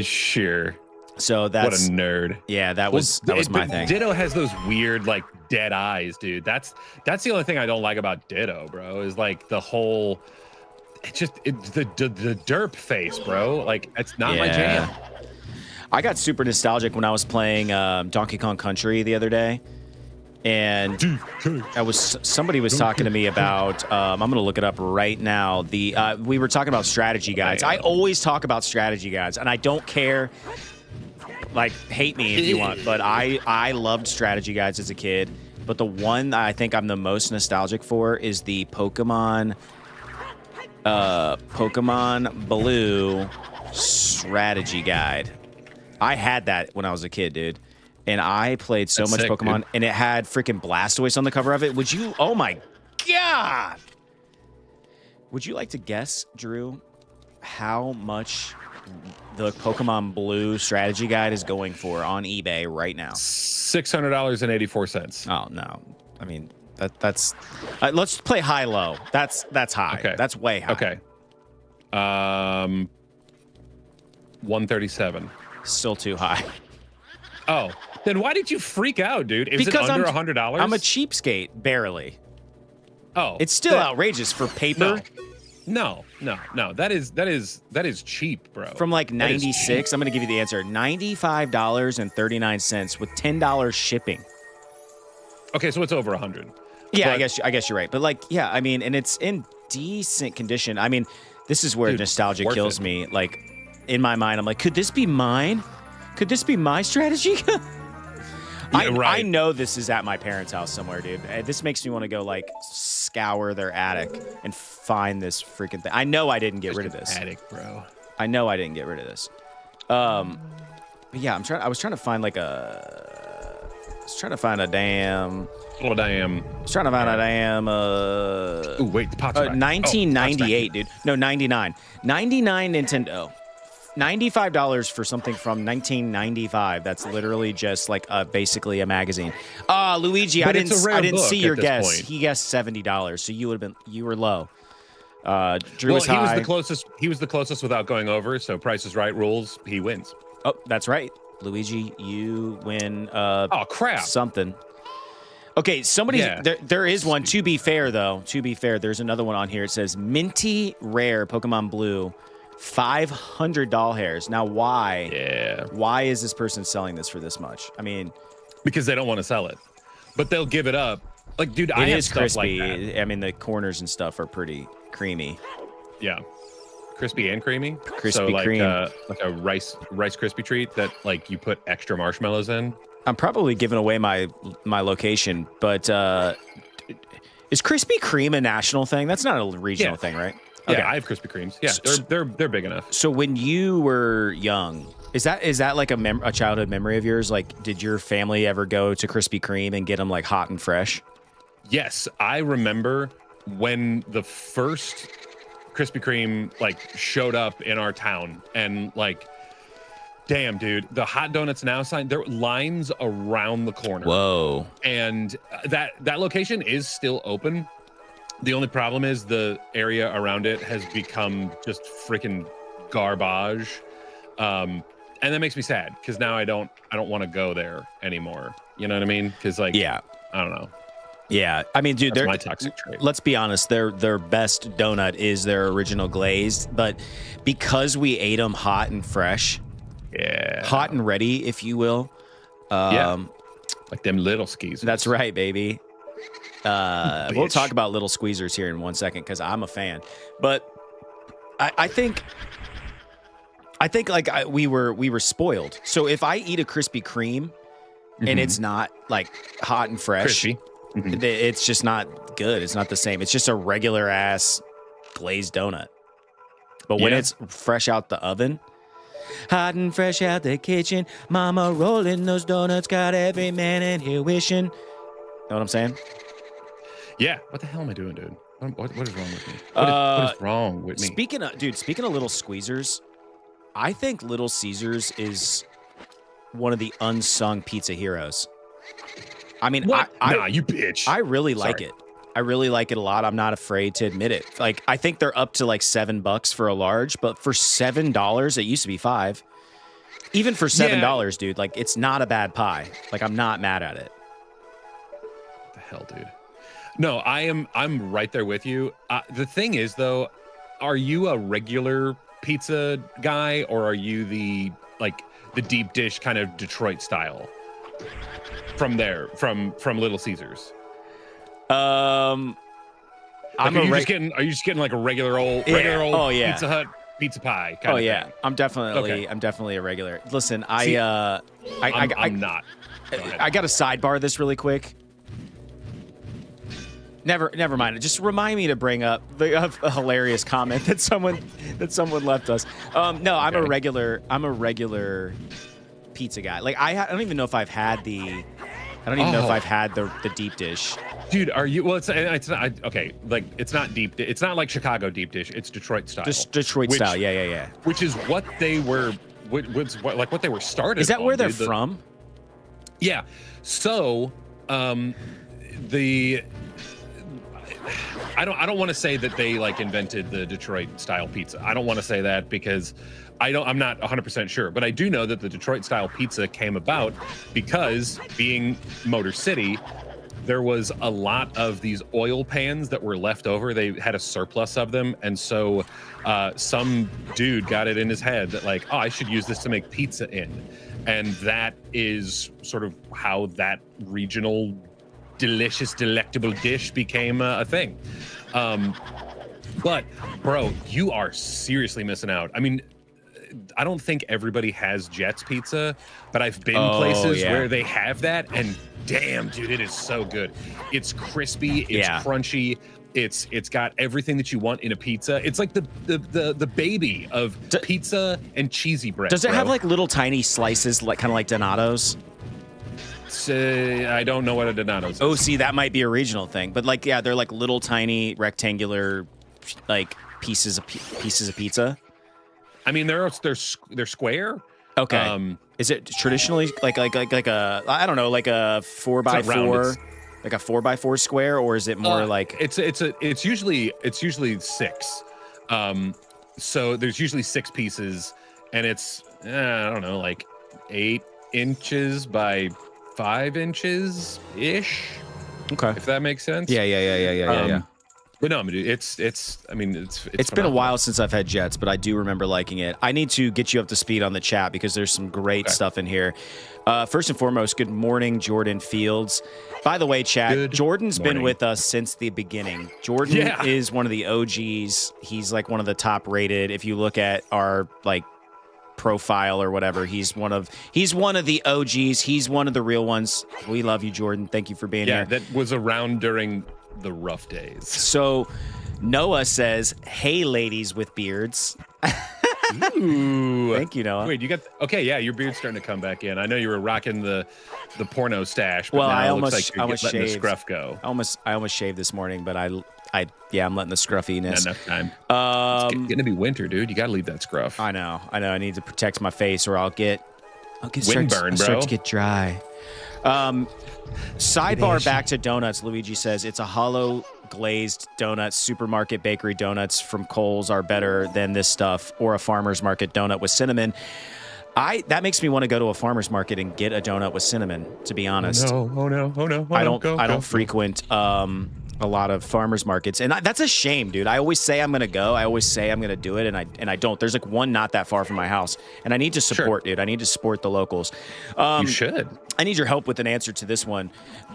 Sure. So that's what a nerd. Yeah, that was my thing. Ditto has those weird like dead eyes, dude. That's the only thing I don't like about Ditto, bro. Is like the whole, the derp face, bro. Like it's not my jam. I got super nostalgic when I was playing Donkey Kong Country the other day. And somebody was talking to me about I'm gonna look it up right now. We were talking about strategy guides. I always talk about strategy guides, and I don't care. Like, hate me if you want, but I loved strategy guides as a kid. But the one I think I'm the most nostalgic for is the Pokemon Blue strategy guide. I had that when I was a kid, dude. And I played so much Pokemon, dude. And it had freaking Blastoise on the cover of it. Oh my God. Would you like to guess, Drew, how much the Pokemon Blue strategy guide is going for on eBay right now? $600.84. Oh, no. I mean, that's let's play high-low. That's high. Okay. That's way high. Okay. 137. Still too high. Oh, then why did you freak out, dude? Is it under $100? I'm a cheapskate, barely. Oh, it's still outrageous for paper. No. That is cheap, bro. From like 96, I'm gonna give you the answer: $95.39 with $10 shipping. Okay, so it's over 100. Yeah, but, I guess you're right. But like, yeah, I mean, and it's in decent condition. I mean, this is where nostalgia kills me. Like, in my mind, I'm like, could this be mine? Could this be my strategy? I know this is at my parents' house somewhere, dude. This makes me want to go like scour their attic and find this freaking thing. I know I didn't get rid of this. Attic, bro. I know I didn't get rid of this. But yeah, I was trying to find a damn. Oh damn. I was trying to find a damn. Ooh, wait, the pot's 1998, dude. No, 99. 99 Nintendo. $95 for something from 1995. That's literally just like basically a magazine. Luigi, I didn't see your guess. He guessed $70, so you were low. Drew was high. He was the closest without going over. So Price is Right rules. He wins. Oh, that's right, Luigi. You win. Oh crap! Something. Okay, there is one. To be fair, there's another one on here. It says Minty Rare Pokemon Blue. 500 doll hairs. Now, why? Yeah. Why is this person selling this for this much? I mean, because they don't want to sell it, but they'll give it up. Like, dude, it is crispy. Like I mean, the corners and stuff are pretty creamy. Yeah, crispy and creamy. Crispy cream, like a rice crispy treat that like you put extra marshmallows in. I'm probably giving away my location, but is Krispy Kreme a national thing? That's not a regional thing, right? Okay. Yeah, I have Krispy Kremes. Yeah, they're big enough. So when you were young, is that like a childhood memory of yours? Like, did your family ever go to Krispy Kreme and get them like hot and fresh? Yes, I remember when the first Krispy Kreme like showed up in our town, and like, damn, dude, the hot donuts now sign. There are lines around the corner. Whoa! And that location is still open. The only problem is the area around it has become just freaking garbage, and that makes me sad because now I don't want to go there anymore. You know what I mean? Because like, yeah, I don't know. Yeah, I mean, dude, That's my toxic trait. Let's be honest. Their best donut is their original glazed, but because we ate them hot and fresh, hot and ready, if you will. Like them little skis. That's right, baby. We'll talk about little squeezers here in 1 second because I'm a fan, but I think like we were spoiled. So if I eat a Krispy Kreme and it's not like hot and fresh. Crispy. It's just not good. It's not the same. It's just a regular ass glazed donut. But when it's fresh out the oven, hot and fresh out the kitchen, mama rolling those donuts, got every man in here wishing. Know what I'm saying? Yeah. What the hell am I doing, dude? What is wrong with me? What is wrong with me? Speaking of little squeezers, I think Little Caesars is one of the unsung pizza heroes. I mean, nah, you bitch. I really like it. I really like it a lot. I'm not afraid to admit it. Like, I think they're up to like $7 for a large, but for $7, it used to be $5. Even for $7, dude, like it's not a bad pie. Like, I'm not mad at it. What the hell, dude? No, I'm right there with you. The thing is, though, are you a regular pizza guy or are you the deep dish kind of Detroit style? From Little Caesars. Are you just getting like a regular old Pizza Hut pizza pie kind of thing? I'm definitely a regular. Listen, I'm not. I got to sidebar this really quick. Never mind. Just remind me to bring up a hilarious comment that someone left us. No, I'm a regular pizza guy. Like I don't even know if I've had the deep dish. Dude, are you? Well, it's not okay. Like it's not deep. It's not like Chicago deep dish. It's Detroit style. Just Detroit style. Yeah. Which is what they were. What they were started. Is that on, where they're dude. from? Yeah. So, I don't want to say that they like invented the Detroit style pizza. I don't want to say that because I'm not 100% sure, but I do know that the Detroit style pizza came about because being Motor City, there was a lot of these oil pans that were left over. They had a surplus of them. And so some dude got it in his head that like, oh, I should use this to make pizza in. And that is sort of how that regional delicious, delectable dish became a thing. But bro, you are seriously missing out. I mean, I don't think everybody has Jets pizza, but I've been places where they have that, and damn, dude, it is so good. It's crispy, it's crunchy, it's got everything that you want in a pizza. It's like the baby of pizza and cheesy bread. Does it have like little tiny slices, like kind of like Donato's? I don't know what a Donato's is. Oh, see, that might be a regional thing, but like, yeah, they're like little tiny rectangular, like pieces of pizza. I mean, they're square. Okay. Is it traditionally like a I don't know, like a 4x4, like a 4x4 square, or is it more like it's usually 6. So there's usually 6 pieces, and it's I don't know, like 8 inches by 5 inches ish. Okay, if that makes sense. Yeah. But no, dude, it's been a while since I've had Jets, but I do remember liking it. I need to get you up to speed on the chat because there's some great stuff in here. First and foremost, good morning, Jordan Fields. By the way, chat, Jordan's been with us since the beginning. Jordan is one of the OGs. He's like one of the top rated. If you look at our like profile or whatever, he's one of the OGs. He's one of the real ones. We love you, Jordan. Thank you for being here. Yeah, that was around during the rough days. So Noah says, "Hey, ladies with beards." Ooh. Thank you, Noah. Wait, you got okay? Yeah, your beard's starting to come back in. I know you were rocking the porno stash, but Well, now I it almost, looks like you're letting the scruff go. I almost shaved this morning, but I'm letting the scruffiness. Not enough time. It's getting to be winter, dude. You got to leave that scruff. I know. I need to protect my face, or I'll get Windburn, bro. start to get dry. Sidebar back to donuts. Luigi says it's a hollow glazed donut. Supermarket bakery donuts from Kohl's are better than this stuff, or a farmer's market donut with cinnamon. That makes me want to go to a farmer's market and get a donut with cinnamon, to be honest. Oh no. I don't frequent a lot of farmers markets, and that's a shame, dude. I always say I'm gonna go. I always say I'm gonna do it, and I don't. There's like one not that far from my house, and I need to support, dude. I need to support the locals. You should. I need your help with an answer to this one.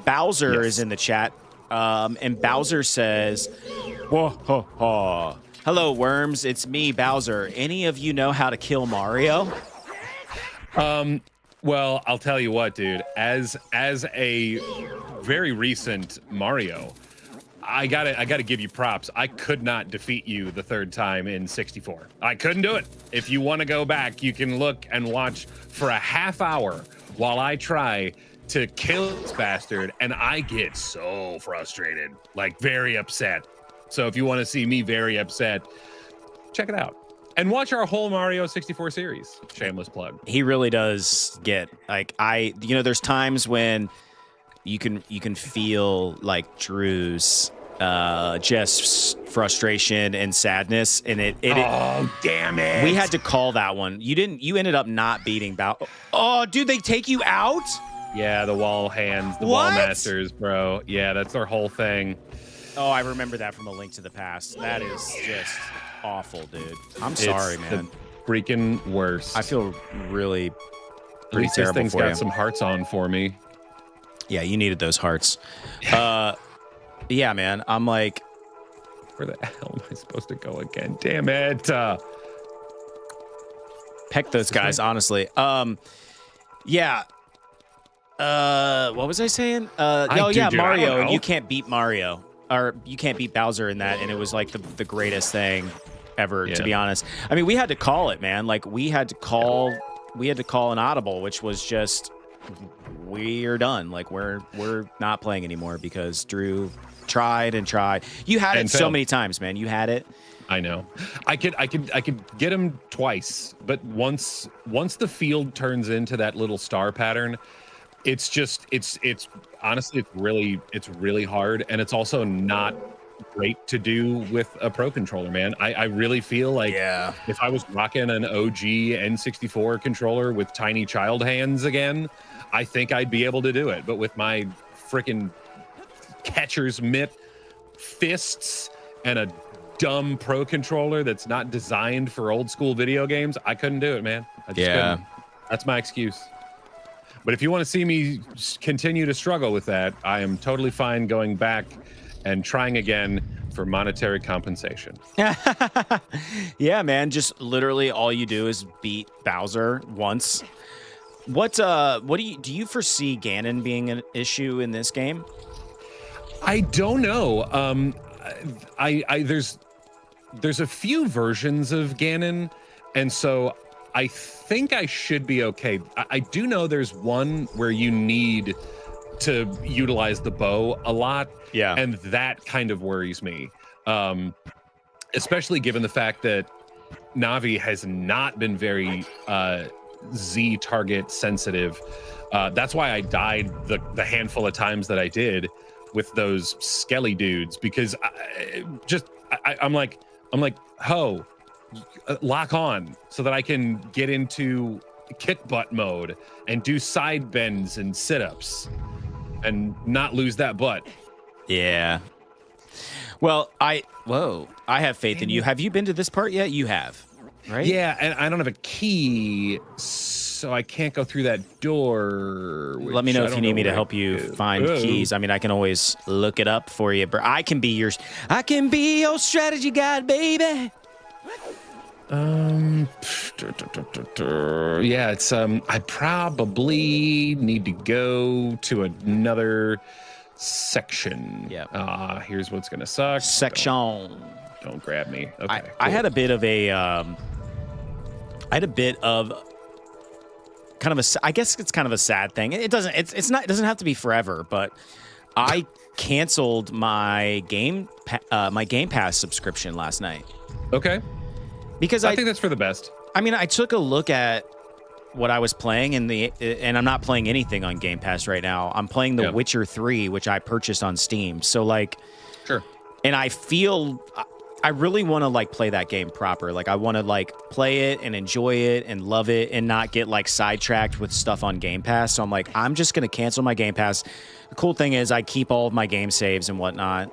Bowser is in the chat, and Bowser says, "Whoa, ho, ho. Hello, worms. It's me, Bowser. Any of you know how to kill Mario?" Well, I'll tell you what, dude. As a very recent Mario, I gotta give you props. I could not defeat you the third time in 64. I couldn't do it. If you want to go back, you can look and watch for a half hour while I try to kill this bastard, and I get so frustrated, like very upset. So if you want to see me very upset, check it out. And watch our whole Mario 64 series. Shameless plug. He really does get there's times when you can feel like Drew's just frustration and sadness, and oh, damn it. We had to call that one. You ended up not beating Bowser. Oh, dude, they take you out? Yeah, the wall hands, the What? wall masters, bro. Yeah, that's their whole thing. Oh, I remember that from A Link to the Past. That is just awful, dude. I'm sorry, man. The freaking worst. I feel really At least this terrible thing's for got you. some hearts on for me. Yeah, you needed those hearts. Yeah, man. I'm like, Where the hell am I supposed to go again? Damn it. peck those guys, honestly. Yeah. What was I saying? Dude, Mario. And you can't beat Mario, or you can't beat Bowser in that, and it was like the greatest thing ever, to be honest. I mean, we had to call it, man. Like we had to call an audible, which was just, we're done. Like we're not playing anymore because Drew tried and tried. You had it so many times, man. You had it. I know. I could get him twice, but once the field turns into that little star pattern, it's honestly it's really hard, and it's also not great to do with a pro controller, man. I really feel like if I was rocking an OG N64 controller with tiny child hands again, I think I'd be able to do it. But with my freaking catcher's mitt fists and a dumb pro controller that's not designed for old school video games, I couldn't do it, man. I just couldn't. That's my excuse. But if you want to see me continue to struggle with that, I am totally fine going back and trying again for monetary compensation. Yeah, man. Just literally all you do is beat Bowser once. What do you foresee Ganon being an issue in this game? I don't know. There's a few versions of Ganon, and so I think I should be okay. I do know there's one where you need to utilize the bow a lot. Yeah. And that kind of worries me. Especially given the fact that Navi has not been very Z target sensitive. That's why I died the handful of times that I did with those skelly dudes, because I'm like, ho, lock on so that I can get into kick butt mode and do side bends and sit-ups and not lose that butt. Yeah. Well, I have faith in you. Have you been to this part yet? You have, right? Yeah, and I don't have a key, so I can't go through that door. Let me know if you need me to help you find keys. I mean, I can always look it up for you, but I can be your strategy guide, baby. Yeah, it's I probably need to go to another section. Yeah. Here's what's gonna suck. Section. Don't grab me. Okay. I had a bit of a. Kind of a. I guess it's kind of a sad thing. It doesn't. It's not. It doesn't have to be forever. But I canceled my Game Pass subscription last night. Okay. Because I think that's for the best. I mean, I took a look at what I was playing and I'm not playing anything on Game Pass right now. I'm playing The Witcher 3, which I purchased on Steam. So like, sure. And I feel I really want to like play that game proper. Like I want to like play it and enjoy it and love it and not get like sidetracked with stuff on Game Pass. So I'm like, I'm just going to cancel my Game Pass. The cool thing is I keep all of my game saves and whatnot.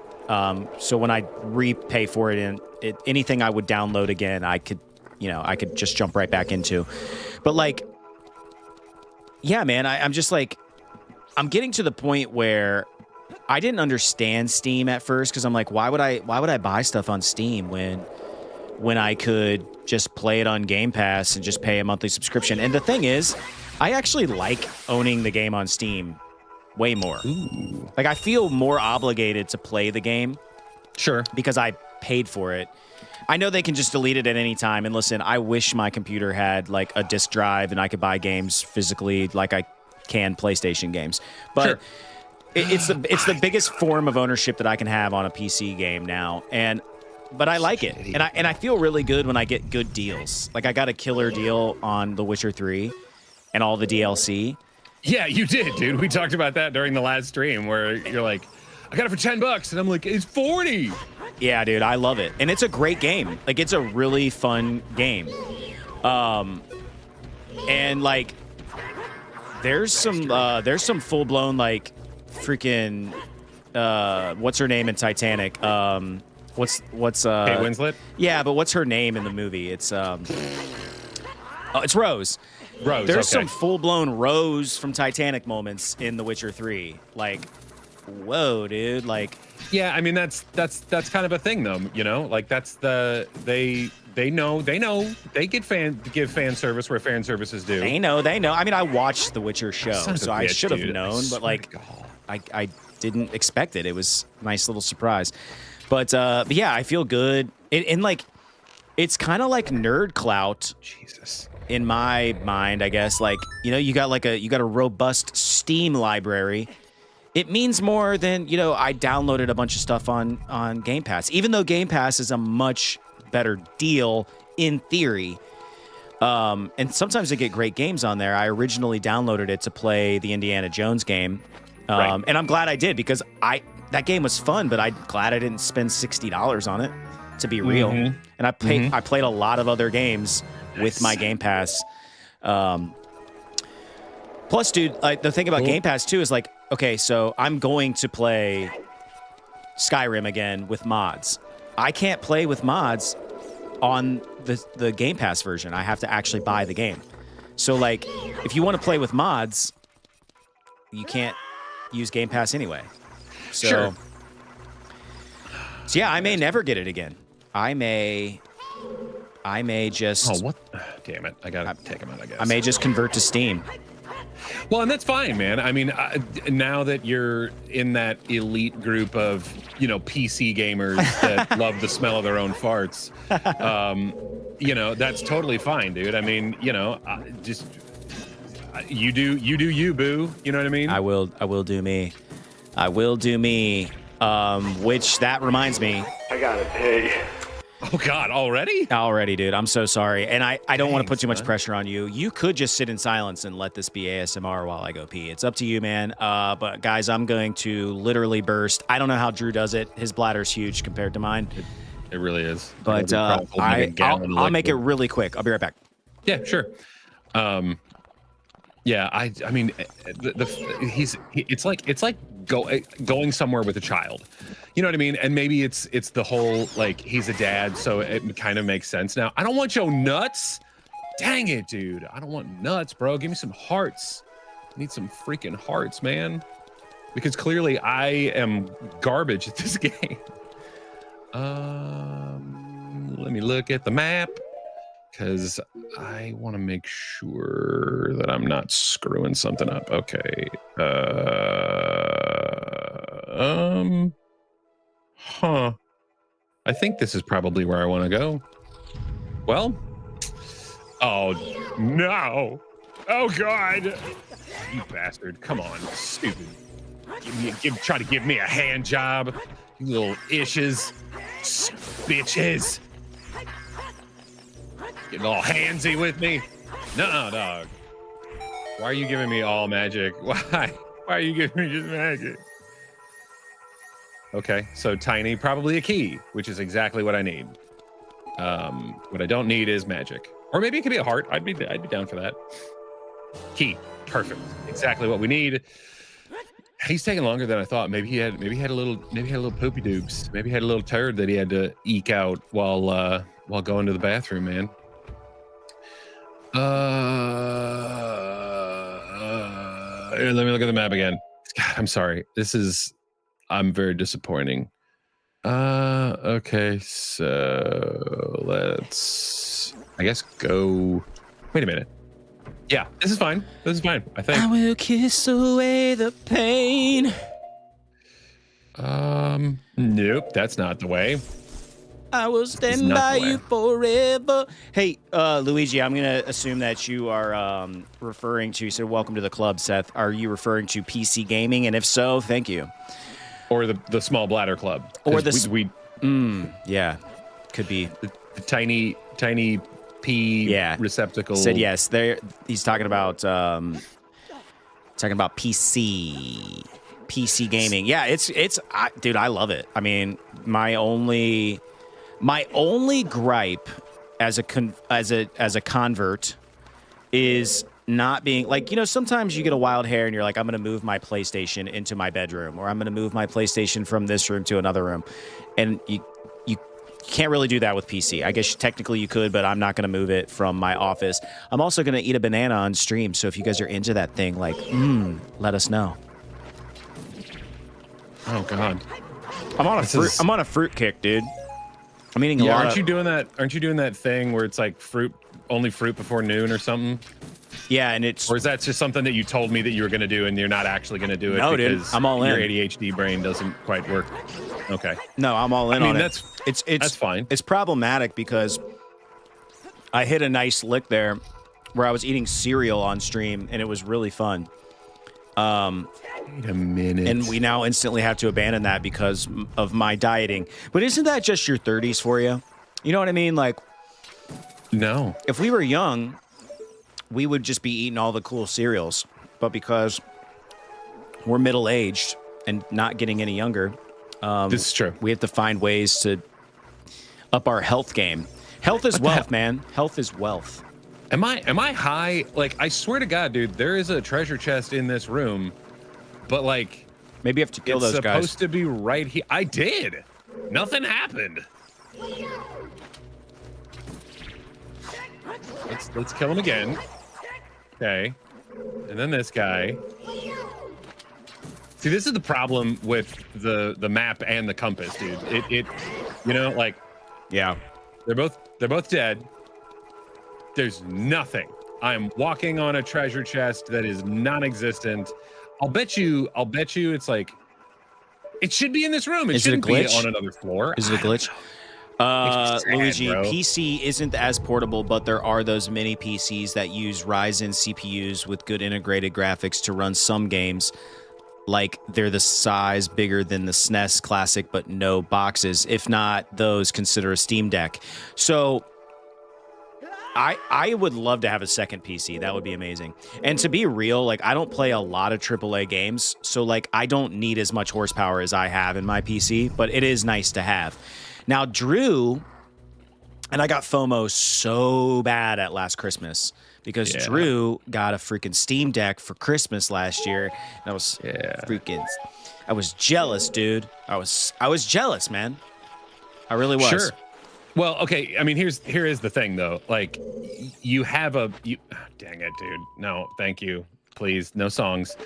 So when I repay for it and anything I would download again, I could just jump right back into. But like, yeah, man, I'm just like, I'm getting to the point where I didn't understand Steam at first because I'm like, why would I buy stuff on Steam when I could just play it on Game Pass and just pay a monthly subscription? And the thing is, I actually like owning the game on Steam way more. Ooh. Like I feel more obligated to play the game. Sure. Because I paid for it. I know they can just delete it at any time. And listen, I wish my computer had like a disk drive and I could buy games physically like I can PlayStation games. But sure. it's the biggest form of ownership that I can have on a PC game now. But I like it. And I feel really good when I get good deals. Like I got a killer deal on The Witcher 3 and all the DLC. Yeah, you did, dude. We talked about that during the last stream where you're like, I got it for $10 and I'm like, it's 40. Yeah, dude, I love it. And it's a great game. Like it's a really fun game. And like there's some full-blown like freaking what's her name in Titanic? What's Kate Winslet? Yeah, but what's her name in the movie? It's it's Rose. Rose. There's some full-blown Rose from Titanic moments in The Witcher 3. Like, whoa, dude. Like, yeah, I mean that's kind of a thing though, you know? Like that's they know they give fan service where fan service is due. They know. I mean, I watched The Witcher show, so I should have known, but like I didn't expect it. It was a nice little surprise. But yeah, I feel good. And like it's kind of like nerd clout. Jesus. In my mind, I guess, like, you know, you got a robust Steam library. It means more than, you know, I downloaded a bunch of stuff on Game Pass, even though Game Pass is a much better deal in theory. And sometimes they get great games on there. I originally downloaded it to play the Indiana Jones game. Right. And I'm glad I did because that game was fun, but I'm glad I didn't spend $60 on it, to be real. Mm-hmm. And I played a lot of other games with my Game Pass. Plus, dude, like the thing about Game Pass too is like, okay, so I'm going to play Skyrim again with mods. I can't play with mods on the Game Pass version. I have to actually buy the game. So like, if you want to play with mods, you can't use Game Pass anyway. So, sure. So yeah, I may never get it again. I may just... Oh, what? Damn it. I got to take them out, I guess. I may just convert to Steam. Well, and that's fine, man. I mean, now that you're in that elite group of, you know, PC gamers that love the smell of their own farts, you know, that's totally fine, dude. I mean, you know, just you do you, boo. You know what I mean? I will do me. I will do me. Which that reminds me. I gotta pay. Oh God, already? Already, dude. I'm so sorry. And I don't want to put too much man. pressure on you. You could just sit in silence and let this be ASMR while I go pee. It's up to you, man. But guys, I'm going to literally burst. I don't know how Drew does it. His bladder's huge compared to mine. It really is. But I'll make it really quick. I'll be right back. Yeah, sure. Yeah, I mean, it's like going somewhere with a child. You know what I mean? And maybe it's the whole, like, he's a dad, so it kind of makes sense now. I don't want your nuts. Dang it, dude. I don't want nuts, bro. Give me some hearts. I need some freaking hearts, man. Because clearly I am garbage at this game. Let me look at the map. Because I want to make sure that I'm not screwing something up. Okay. Huh. I think this is probably where I want to go. Well. Oh, no. Oh, God. You bastard. Come on. Stupid. Try to give me a hand job. You little ishes. Bitches. Getting all handsy with me. Nuh-uh, dog. Why are you giving me all magic? Why? Why are you giving me just magic? Okay, so tiny, probably a key, which is exactly what I need. What I don't need is magic. Or maybe it could be a heart. I'd be down for that. Key. Perfect. Exactly what we need. He's taking longer than I thought. Maybe he had a little poopy doobs. Maybe he had a little turd that he had to eke out while going to the bathroom, man. Here, let me look at the map again. God, I'm sorry. I'm very disappointing. Okay, so let's, I guess, go. Wait a minute. Yeah, this is fine. This is fine, I think. I will kiss away the pain. Nope, that's not the way. I will stand by you forever. Hey, Luigi, I'm going to assume that you are referring to, so welcome to the club, Seth. Are you referring to PC gaming? And if so, thank you. Or the small bladder club. Or the... yeah, could be. The tiny pee receptacle. Said yes. He's talking about PC gaming. Yeah, dude, I love it. I mean, my only gripe as a convert is not being like, sometimes you get a wild hair and you're like, I'm going to move my PlayStation into my bedroom, or I'm going to move my PlayStation from this room to another room. And you can't really do that with PC. I guess technically you could, but I'm not going to move it from my office. I'm also going to eat a banana on stream. So if you guys are into that thing, like, let us know. Oh God. I'm on a fruit kick, dude. I'm eating a lot. Aren't you doing that thing where it's like only fruit before noon or something? Yeah, and or is that just something that you told me that you were going to do and you're not actually going to do it? No, because dude, I'm all in. Your ADHD brain doesn't quite work. Okay. No, I'm all in on it. That's fine. It's problematic because I hit a nice lick there where I was eating cereal on stream and it was really fun. Wait a minute. And we now instantly have to abandon that because of my dieting. But isn't that just your 30s for you? You know what I mean? Like, no. If we were young, we would just be eating all the cool cereals. But because we're middle-aged and not getting any younger, this is true. We have to find ways to up our health game. Health is wealth, man. Health is wealth. Am I high? Like, I swear to God, dude, there is a treasure chest in this room, but like, maybe you have to kill those guys. It's supposed to be right here. I did. Nothing happened. Let's kill him again. Okay. And then this guy. See, this is the problem with the map and the compass, dude. It like, yeah, they're both dead. There's nothing. I'm walking on a treasure chest that is non-existent. I'll bet you it's like, it should be in this room. It shouldn't be on another floor. Is it a glitch? Luigi, PC isn't as portable, but there are those mini PCs that use Ryzen CPUs with good integrated graphics to run some games. Like, they're the size bigger than the SNES Classic, but no boxes. If not, those consider a Steam Deck. So I would love to have a second PC. That would be amazing. And to be real, like, I don't play a lot of AAA games, so like, I don't need as much horsepower as I have in my PC, but it is nice to have. Now, Drew, and I got FOMO so bad at last Christmas because Drew got a freaking Steam Deck for Christmas last year. And I was I was jealous, dude. I was jealous, man. I really was. Sure. Well, okay. I mean, here is the thing, though. Like, you have dang it, dude. No, thank you. Please, no songs.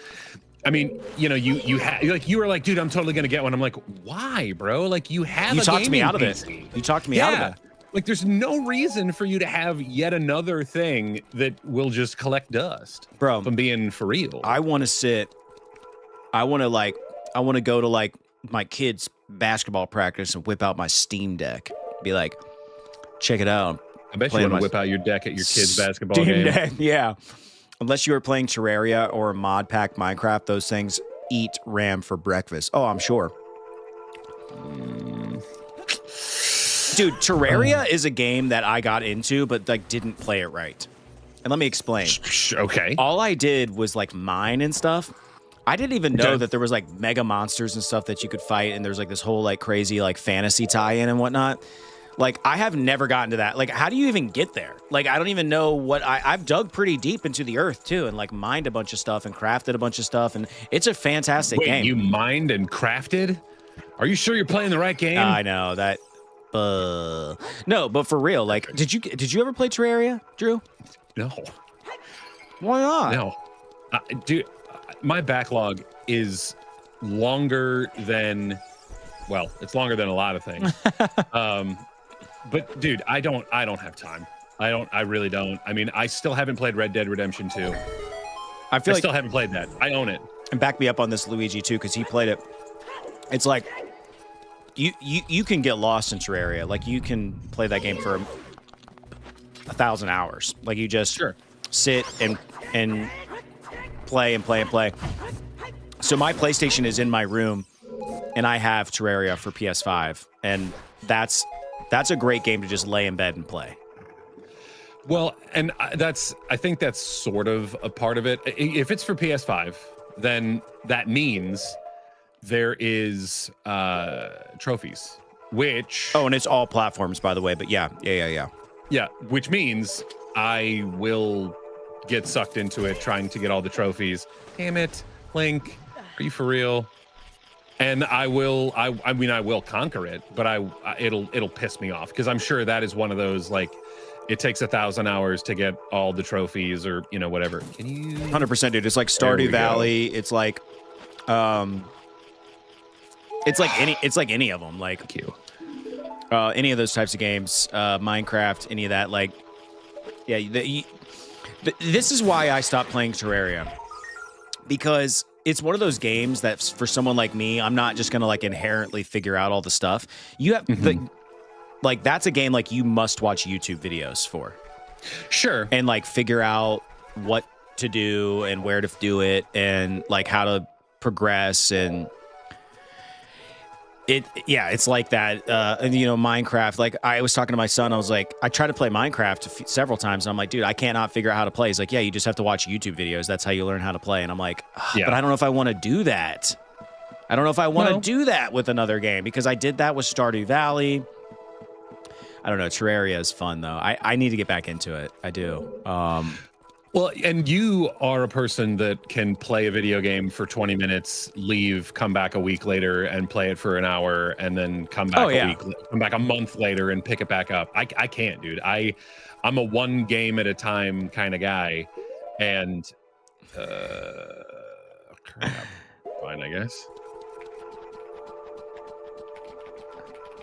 I mean, you were like, dude, I'm totally gonna get one. I'm like, why, bro? Like, you have. You talked me out of it. You talked me out of it. Like, there's no reason for you to have yet another thing that will just collect dust, bro. If I'm being for real. I want to go to like my kids' basketball practice and whip out my Steam Deck. Be like, check it out. I bet you want to whip out your deck at your kids' basketball Steam game. Deck, yeah. Unless you were playing Terraria or Mod Pack Minecraft, those things eat RAM for breakfast. Oh, I'm sure. Dude, Terraria is a game that I got into, but like didn't play it right. And let me explain. Okay. All I did was like mine and stuff. I didn't even know that there was like mega monsters and stuff that you could fight, and there's like this whole like crazy like fantasy tie-in and whatnot. Like, I have never gotten to that. Like, how do you even get there? Like, I don't even know what I've dug pretty deep into the earth too, and like mined a bunch of stuff and crafted a bunch of stuff, and it's a fantastic game. You mined and crafted? Are you sure you're playing the right game? I know that. No, but for real, like, did you ever play Terraria, Drew? No. Why not? No. Dude, my backlog is longer than, well, it's longer than a lot of things. But dude, I don't have time. I really don't. I mean, I still haven't played Red Dead Redemption 2. I still haven't played that. I own it. And back me up on this, Luigi, too, because he played it. It's like you can get lost in Terraria. Like, you can play that game for 1,000 hours. Like, you just sit and play and play and play. So my PlayStation is in my room, and I have Terraria for PS5, and that's a great game to just lay in bed and play. Well, and I think that's sort of a part of it. If it's for PS5, then that means there is trophies, which... Oh, and it's all platforms, by the way, but yeah. Yeah, which means I will get sucked into it trying to get all the trophies. Damn it, Link, are you for real? And I will conquer it, but it'll piss me off, because I'm sure that is one of those, like, it takes 1,000 hours to get all the trophies, or whatever. Can you 100%, dude. It's like Stardew Valley. It's like it's like any of them, like any of those types of games, Minecraft, any of that. Like, yeah, this is why I stopped playing Terraria, because it's one of those games that for someone like me, I'm not just gonna like inherently figure out all the stuff. You have like that's a game like you must watch YouTube videos for. Sure. And like figure out what to do and where to do it and like how to progress, and it's like that. And Minecraft, like I was talking to my son, I was like, I tried to play Minecraft several times, and I'm like, dude, I cannot figure out how to play. He's like, yeah, you just have to watch YouTube videos. That's how you learn how to play. And I'm like, but I don't know if I want to do that. I don't know if I want to do that with another game, because I did that with Stardew Valley. I don't know. Terraria is fun, though. I need to get back into it. I do. Well, and you are a person that can play a video game for 20 minutes, leave, come back a week later and play it for an hour, and then come back come back a month later and pick it back up. I can't, dude. I'm a one game at a time kind of guy, and crap. Fine, I guess.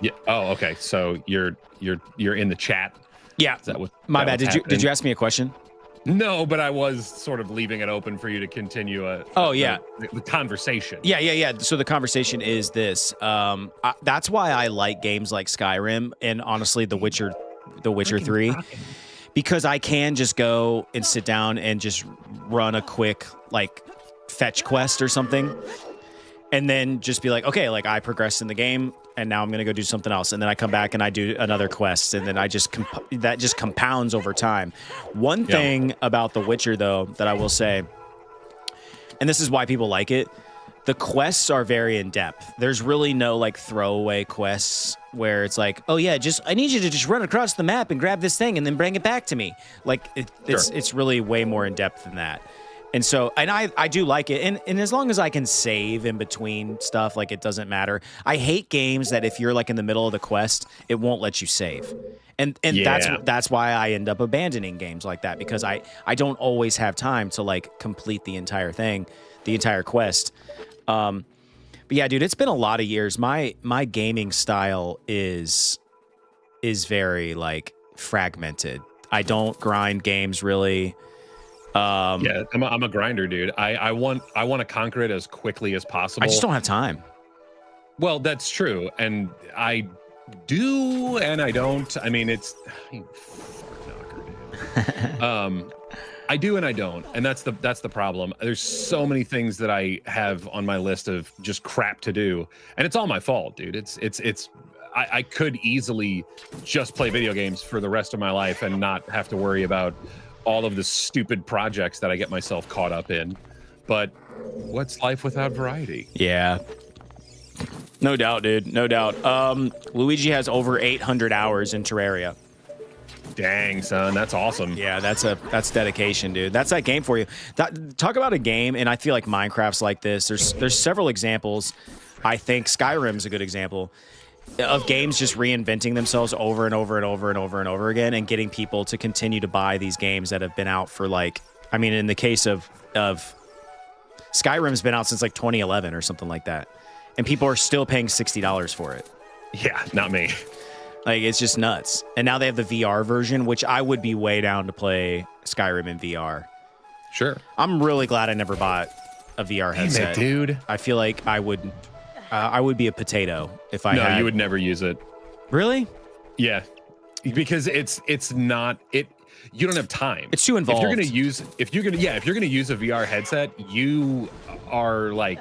Yeah. Oh, okay. So you're in the chat. Yeah. Is that what? My bad. Did you ask me a question? No, but I was sort of leaving it open for you to continue. The conversation. Yeah. So the conversation is this. That's why I like games like Skyrim and honestly The Witcher 3, because I can just go and sit down and just run a quick like fetch quest or something, and then just be like, okay, like I progressed in the game, and now I'm gonna go do something else, and then I come back and I do another quest, and then I just that just compounds over time. One thing about The Witcher, though, that I will say, and this is why people like it, the quests are very in depth. There's really no like throwaway quests where it's like, oh yeah, I need you to just run across the map and grab this thing and then bring it back to me. Like it's really way more in depth than that. And so, and I do like it. And as long as I can save in between stuff, like it doesn't matter. I hate games that if you're like in the middle of the quest, it won't let you save. And that's why I end up abandoning games like that, because I don't always have time to like complete the entire thing, the entire quest. But yeah, dude, it's been a lot of years. My gaming style is very like fragmented. I don't grind games really. I'm a grinder, dude. I want to conquer it as quickly as possible. I just don't have time. Well, that's true, and I do, and I don't. I mean, it's you fuck knocker, dude. I do and I don't, and that's the problem. There's so many things that I have on my list of just crap to do, and it's all my fault, dude. I could easily just play video games for the rest of my life and not have to worry about all of the stupid projects that I get myself caught up in. But what's life without variety? Yeah. No doubt, dude. No doubt. Luigi has over 800 hours in Terraria. Dang, son, that's awesome. Yeah, that's dedication, dude. That's that game for you. Talk about a game, and I feel like Minecraft's like this. There's several examples. I think Skyrim's a good example of games just reinventing themselves over and over and over and over and over again, and getting people to continue to buy these games that have been out for like, I mean, in the case of Skyrim's been out since like 2011 or something like that, and people are still paying $60 for it. Yeah, not me. Like, it's just nuts. And now they have the VR version, which I would be way down to play Skyrim in VR. Sure. I'm really glad I never bought a VR headset, dude. I feel like I would be a potato if I had. No, you would never use it. Really? Yeah, because it's not it. You don't have time. It's too involved. If you're gonna use a VR headset, you are like,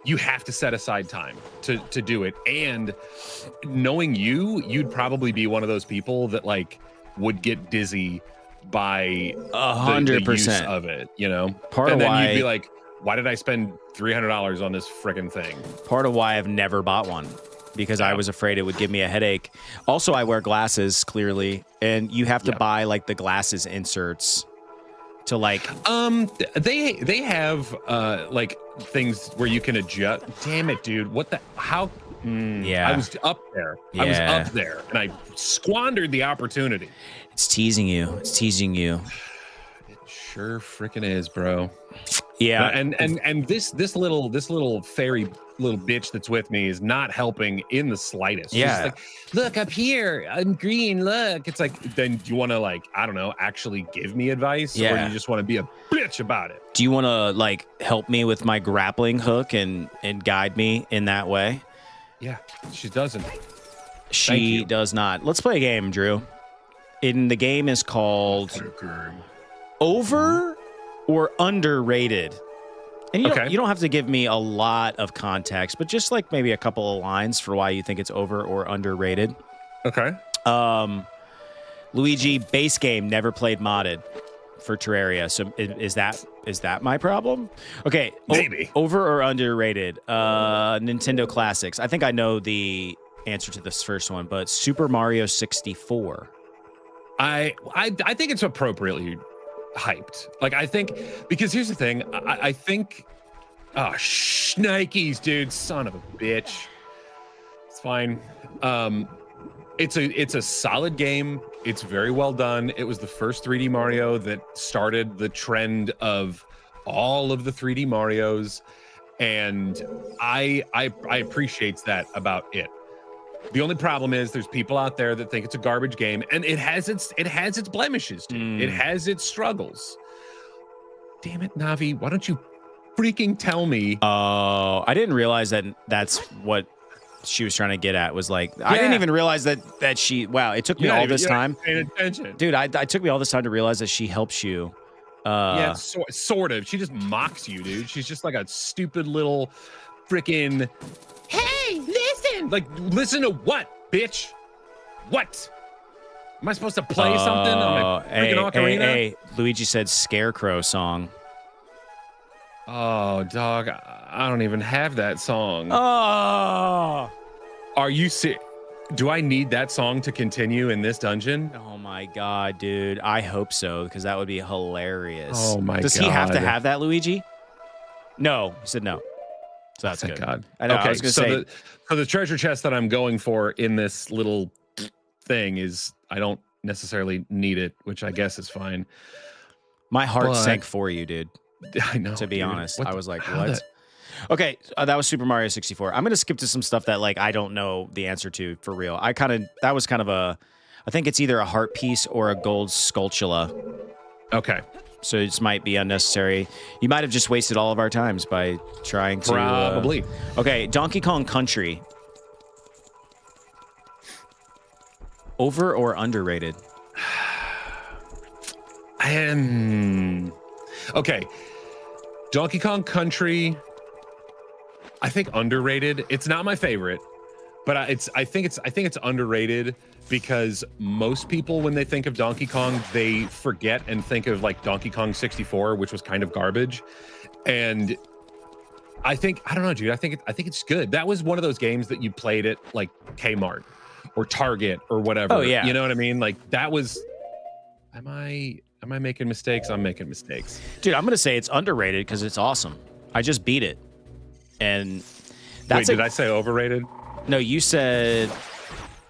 you have to set aside time to do it. And knowing you'd probably be one of those people that like would get dizzy by 100% the use of it, you know? Part and of then why you'd be like, why did I spend $300 on this freaking thing? Part of why I've never bought one, because I was afraid it would give me a headache. Also, I wear glasses, clearly, and you have to buy like the glasses inserts to like they have like things where you can adjust. Damn it, dude. What the how yeah. I was up there. Yeah. I was up there and I squandered the opportunity. It's teasing you. It's teasing you. It sure freaking is, bro. Yeah. And this little fairy little bitch that's with me is not helping in the slightest. Yeah. She's like, look up here, I'm green, look. It's like, then do you want to like, I don't know, actually give me advice? Yeah. Or do you just want to be a bitch about it? Do you want to like help me with my grappling hook and guide me in that way? Yeah, she doesn't. She does not. Let's play a game, Drew. The game is called Over or Underrated. And you don't have to give me a lot of context, but just like maybe a couple of lines for why you think it's over or underrated. Okay. Luigi, base game, never played modded for Terraria. So is that my problem? Okay. Maybe. Over or underrated? Nintendo classics. I think I know the answer to this first one, but Super Mario 64. I think it's appropriately hyped. Like, I think, because here's the thing, I think, oh, shnikes, dude, son of a bitch. It's fine. It's a solid game. It's very well done. It was the first 3D Mario that started the trend of all of the 3D Marios, and I appreciate that about it. The only problem is there's people out there that think it's a garbage game, and it has its blemishes, dude. It has its struggles. Damn it, Navi, why don't you freaking tell me? Oh, I didn't realize that's what she was trying to get at. Was like, I didn't even realize that she. Wow, it took me all this time. Paying attention, dude. It took me all this time to realize that she helps you. Yeah, sort of. She just mocks you, dude. She's just like a stupid little freaking. Hey, listen! Like, listen to what, bitch? What? Am I supposed to play something on my freaking ocarina? Hey, Luigi said Scarecrow song. Oh, dog, I don't even have that song. Oh! Are you serious? Do I need that song to continue in this dungeon? Oh my god, dude. I hope so, because that would be hilarious. Oh my god. Does he have to have that, Luigi? No. He said no. So that's Thank good. God. I know. Okay, I was gonna say. So the treasure chest that I'm going for in this little thing is, I don't necessarily need it, which I guess is fine. My heart sank for you, dude. I know. To be honest, I was like, how what? Okay, that was Super Mario 64. I'm gonna skip to some stuff that like I don't know the answer to for real. That was kind of a, I think it's either a heart piece or a gold sculptula. Okay. So it just might be unnecessary. You might have just wasted all of our times by trying to... Probably. Okay, Donkey Kong Country. Over or underrated? Okay. Donkey Kong Country, I think underrated. It's not my favorite, but I think it's underrated because most people, when they think of Donkey Kong, they forget and think of like Donkey Kong 64, which was kind of garbage. And I don't know, dude. I think it's good. That was one of those games that you played at like Kmart or Target or whatever. Oh yeah. You know what I mean? Like that was. Am I making mistakes? I'm making mistakes. Dude, I'm gonna say it's underrated because it's awesome. I just beat it, and that's. Wait, did I say overrated? No, you said.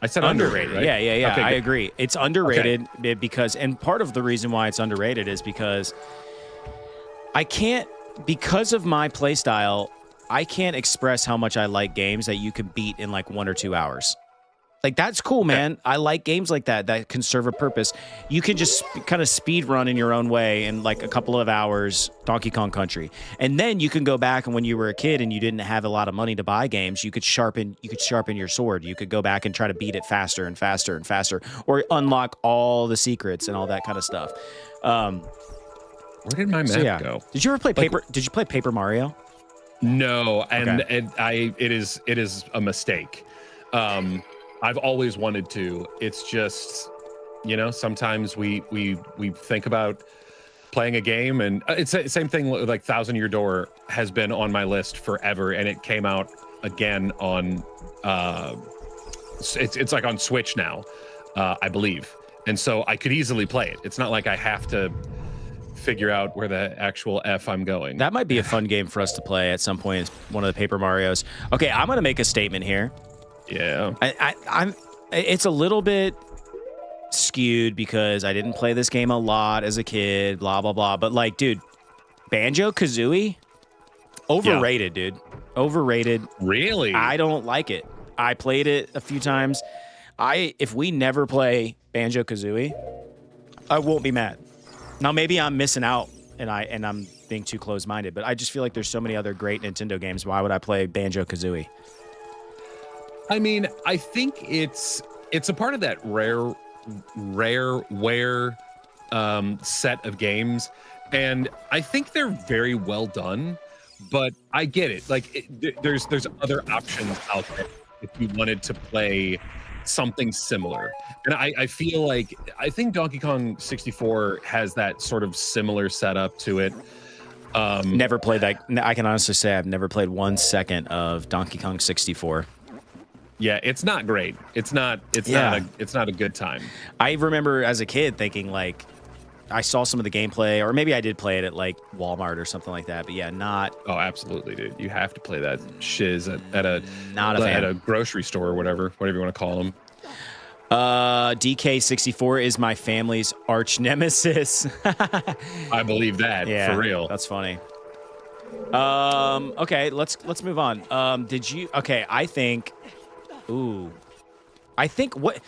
I said underrated, right? Yeah. Okay, I good. agree. It's underrated because, and part of the reason why it's underrated is because because of my play style, I can't express how much I like games that you can beat in like 1 or 2 hours. Like, that's cool, man. I like games like that can serve a purpose. You can just kind of speed run in your own way in like a couple of hours, Donkey Kong Country. And then you can go back, and when you were a kid and you didn't have a lot of money to buy games, you could sharpen your sword. You could go back and try to beat it faster and faster and faster, or unlock all the secrets and all that kind of stuff. Where did my map go? Did you ever play Did you play Paper Mario? No, and it is a mistake. I've always wanted to. It's just, sometimes we think about playing a game, and it's the same thing. Like Thousand Year Door has been on my list forever, and it came out again on it's like on Switch now, I believe, and so I could easily play it. It's not like I have to figure out where the actual F I'm going. That might be a fun game for us to play at some point. It's one of the Paper Marios. Okay, I'm gonna make a statement here. Yeah, I'm. It's a little bit skewed because I didn't play this game a lot as a kid. Blah blah blah. But like, dude, Banjo-Kazooie, overrated, dude. Overrated. Really? I don't like it. I played it a few times. If we never play Banjo-Kazooie, I won't be mad. Now maybe I'm missing out and I'm being too close-minded, but I just feel like there's so many other great Nintendo games. Why would I play Banjo-Kazooie? I mean, I think it's a part of that rareware set of games, and I think they're very well done. But I get it. Like, there's other options out there if you wanted to play something similar. And I feel like I think Donkey Kong 64 has that sort of similar setup to it. Never played that. I can honestly say I've never played 1 second of Donkey Kong 64. Yeah, it's not great. It's not a good time. I remember as a kid thinking like I saw some of the gameplay, or maybe I did play it at like Walmart or something like that. But yeah, not. Oh, absolutely, dude. You have to play that shiz at a grocery store or whatever you want to call them. DK64 is my family's arch nemesis. I believe that. Yeah, for real. That's funny. Okay, let's move on. I think what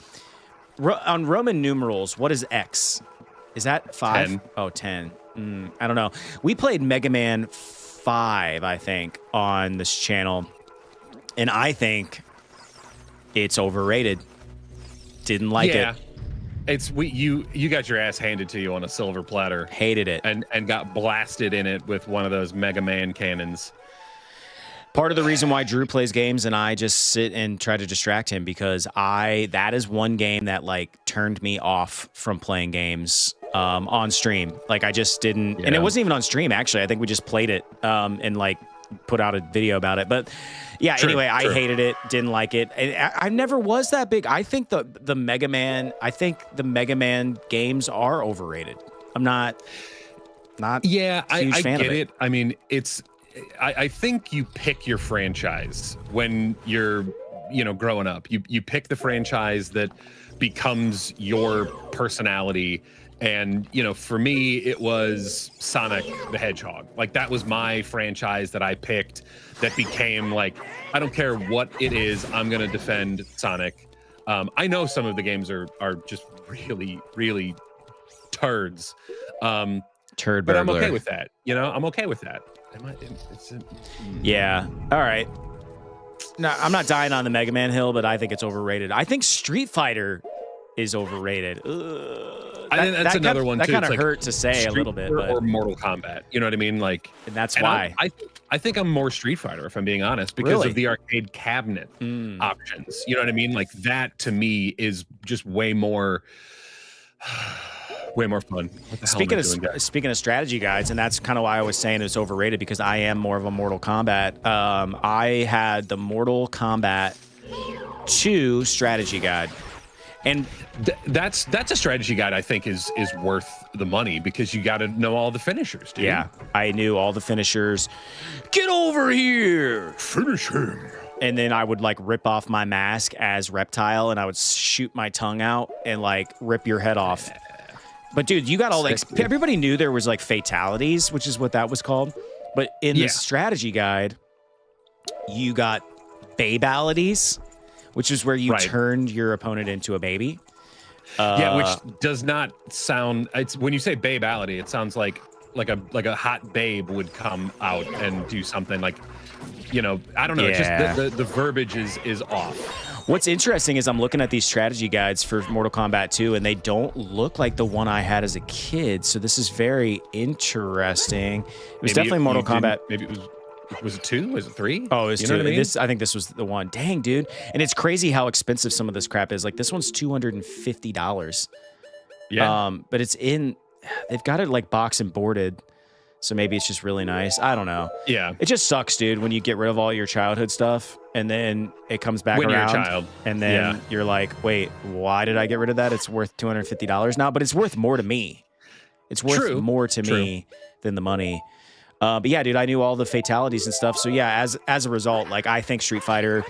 on Roman numerals, what is X? Is that 5? 10. Oh, 10. I don't know. We played Mega Man 5, I think, on this channel, and I think it's overrated. Didn't like it. You got your ass handed to you on a silver platter. Hated it. And got blasted in it with one of those Mega Man cannons. Part of the reason why Drew plays games and I just sit and try to distract him, because that is one game that like turned me off from playing games on stream. Like I just didn't, and it wasn't even on stream actually. I think we just played it and like put out a video about it. But yeah, anyway, I hated it, didn't like it. I never was that big. I think the Mega Man games are overrated. I'm not Yeah, a huge fan get of it. I mean, I think you pick your franchise when you're, growing up. You pick the franchise that becomes your personality. And, for me, it was Sonic the Hedgehog. Like, that was my franchise that I picked that became, like, I don't care what it is, I'm going to defend Sonic. I know some of the games are just really, really turds. Turd But I'm burglar. okay with that. You know, I'm okay with that. Yeah. All right. No, I'm not dying on the Mega Man hill, but I think it's overrated. I think Street Fighter is overrated. I think that's another one that too. kind It's of like hurt to say a little bit, Fighter but or Mortal Kombat. You know what I mean? Like, and that's why. I think I'm more Street Fighter, if I'm being honest, because Really? of the arcade cabinet options. You know what I mean? Like that to me is just way more fun. What the hell am I doing, guys? Speaking of strategy guides, and that's kind of why I was saying it's overrated, because I am more of a Mortal Kombat. I had the Mortal Kombat 2 strategy guide, and that's a strategy guide I think is worth the money, because you got to know all the finishers, dude. yeah, I knew all the finishers. Get over here, Finish him. and then I would like rip off my mask as Reptile, and I would shoot my tongue out and like rip your head off. But dude, you got all like everybody knew there was like fatalities, which is what that was called. But in the strategy guide, you got babalities, which is where you turned your opponent into a baby. Which does not sound. It's when you say babality, it sounds like a hot babe would come out and do something like, you know, I don't know. It's just the verbiage is off. What's interesting is I'm looking at these strategy guides for Mortal Kombat 2, and they don't look like the one I had as a kid. So this is very interesting. It was definitely Mortal Kombat. Maybe it was it 2? Was it 3? Oh, it was 2. What I mean? I think this was the one. Dang, dude. And it's crazy how expensive some of this crap is. Like this one's $250. Yeah. But they've got it like box and boarded. So maybe it's just really nice. I don't know. Yeah. It just sucks, dude, when you get rid of all your childhood stuff and then it comes back When around. you're a child. And then you're like, wait, why did I get rid of that? It's worth $250 now, but it's worth more to me. It's worth more to me than the money. But yeah, dude, I knew all the fatalities and stuff. So yeah, as a result, like I think Street Fighter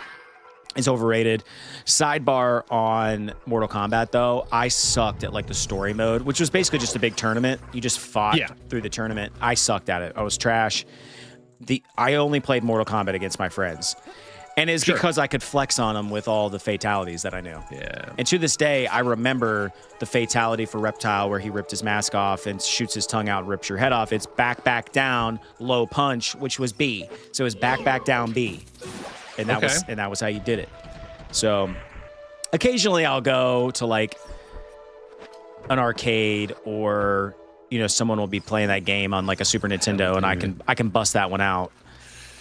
is overrated. Sidebar on Mortal Kombat though, I sucked at like the story mode, which was basically just a big tournament. You just fought through the tournament. I sucked at it. I was trash. I only played Mortal Kombat against my friends. And it's because I could flex on them with all the fatalities that I knew. Yeah. And to this day, I remember the fatality for Reptile where he ripped his mask off and shoots his tongue out and rips your head off. It's back, down, low punch, which was B. So it was back, down, B. And that was how you did it. So occasionally I'll go to like an arcade, or you know, someone will be playing that game on like a Super Nintendo, and I can bust that one out.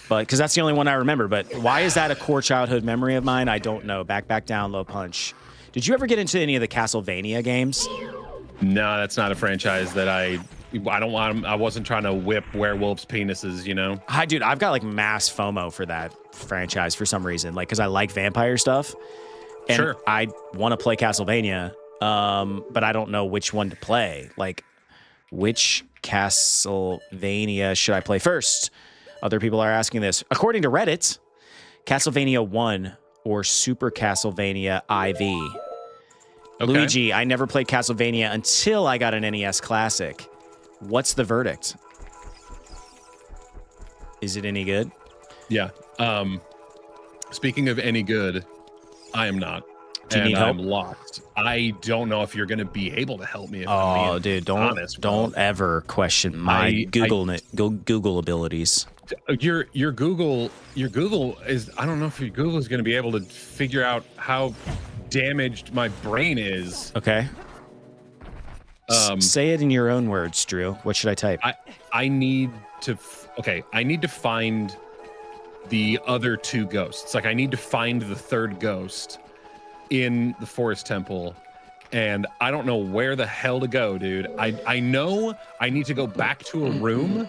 But because that's the only one I remember. But why is that a core childhood memory of mine? I don't know. Back, down, low punch. Did you ever get into any of the Castlevania games? No, that's not a franchise that I don't want. I wasn't trying to whip werewolves' penises, you know. Hi, dude. I've got like mass FOMO for that franchise for some reason, like because I like vampire stuff, and I want to play Castlevania, but I don't know which one to play. Like, which Castlevania should I play first? Other people are asking this. According to Reddit, Castlevania 1 or Super Castlevania IV. Okay. Luigi, I never played Castlevania until I got an NES Classic. What's the verdict? Is it any good? Yeah. Speaking of any good, I am not. Do you need help? I'm lost. I don't know if you're going to be able to help me. If I'm dude, don't ever question my Google abilities. Your Google is, I don't know if your Google is going to be able to figure out how damaged my brain is. Okay. Say it in your own words, Drew. What should I type? I need to find the other two ghosts. Like I need to find the third ghost in the Forest Temple, and I don't know where the hell to go, dude. I know I need to go back to a room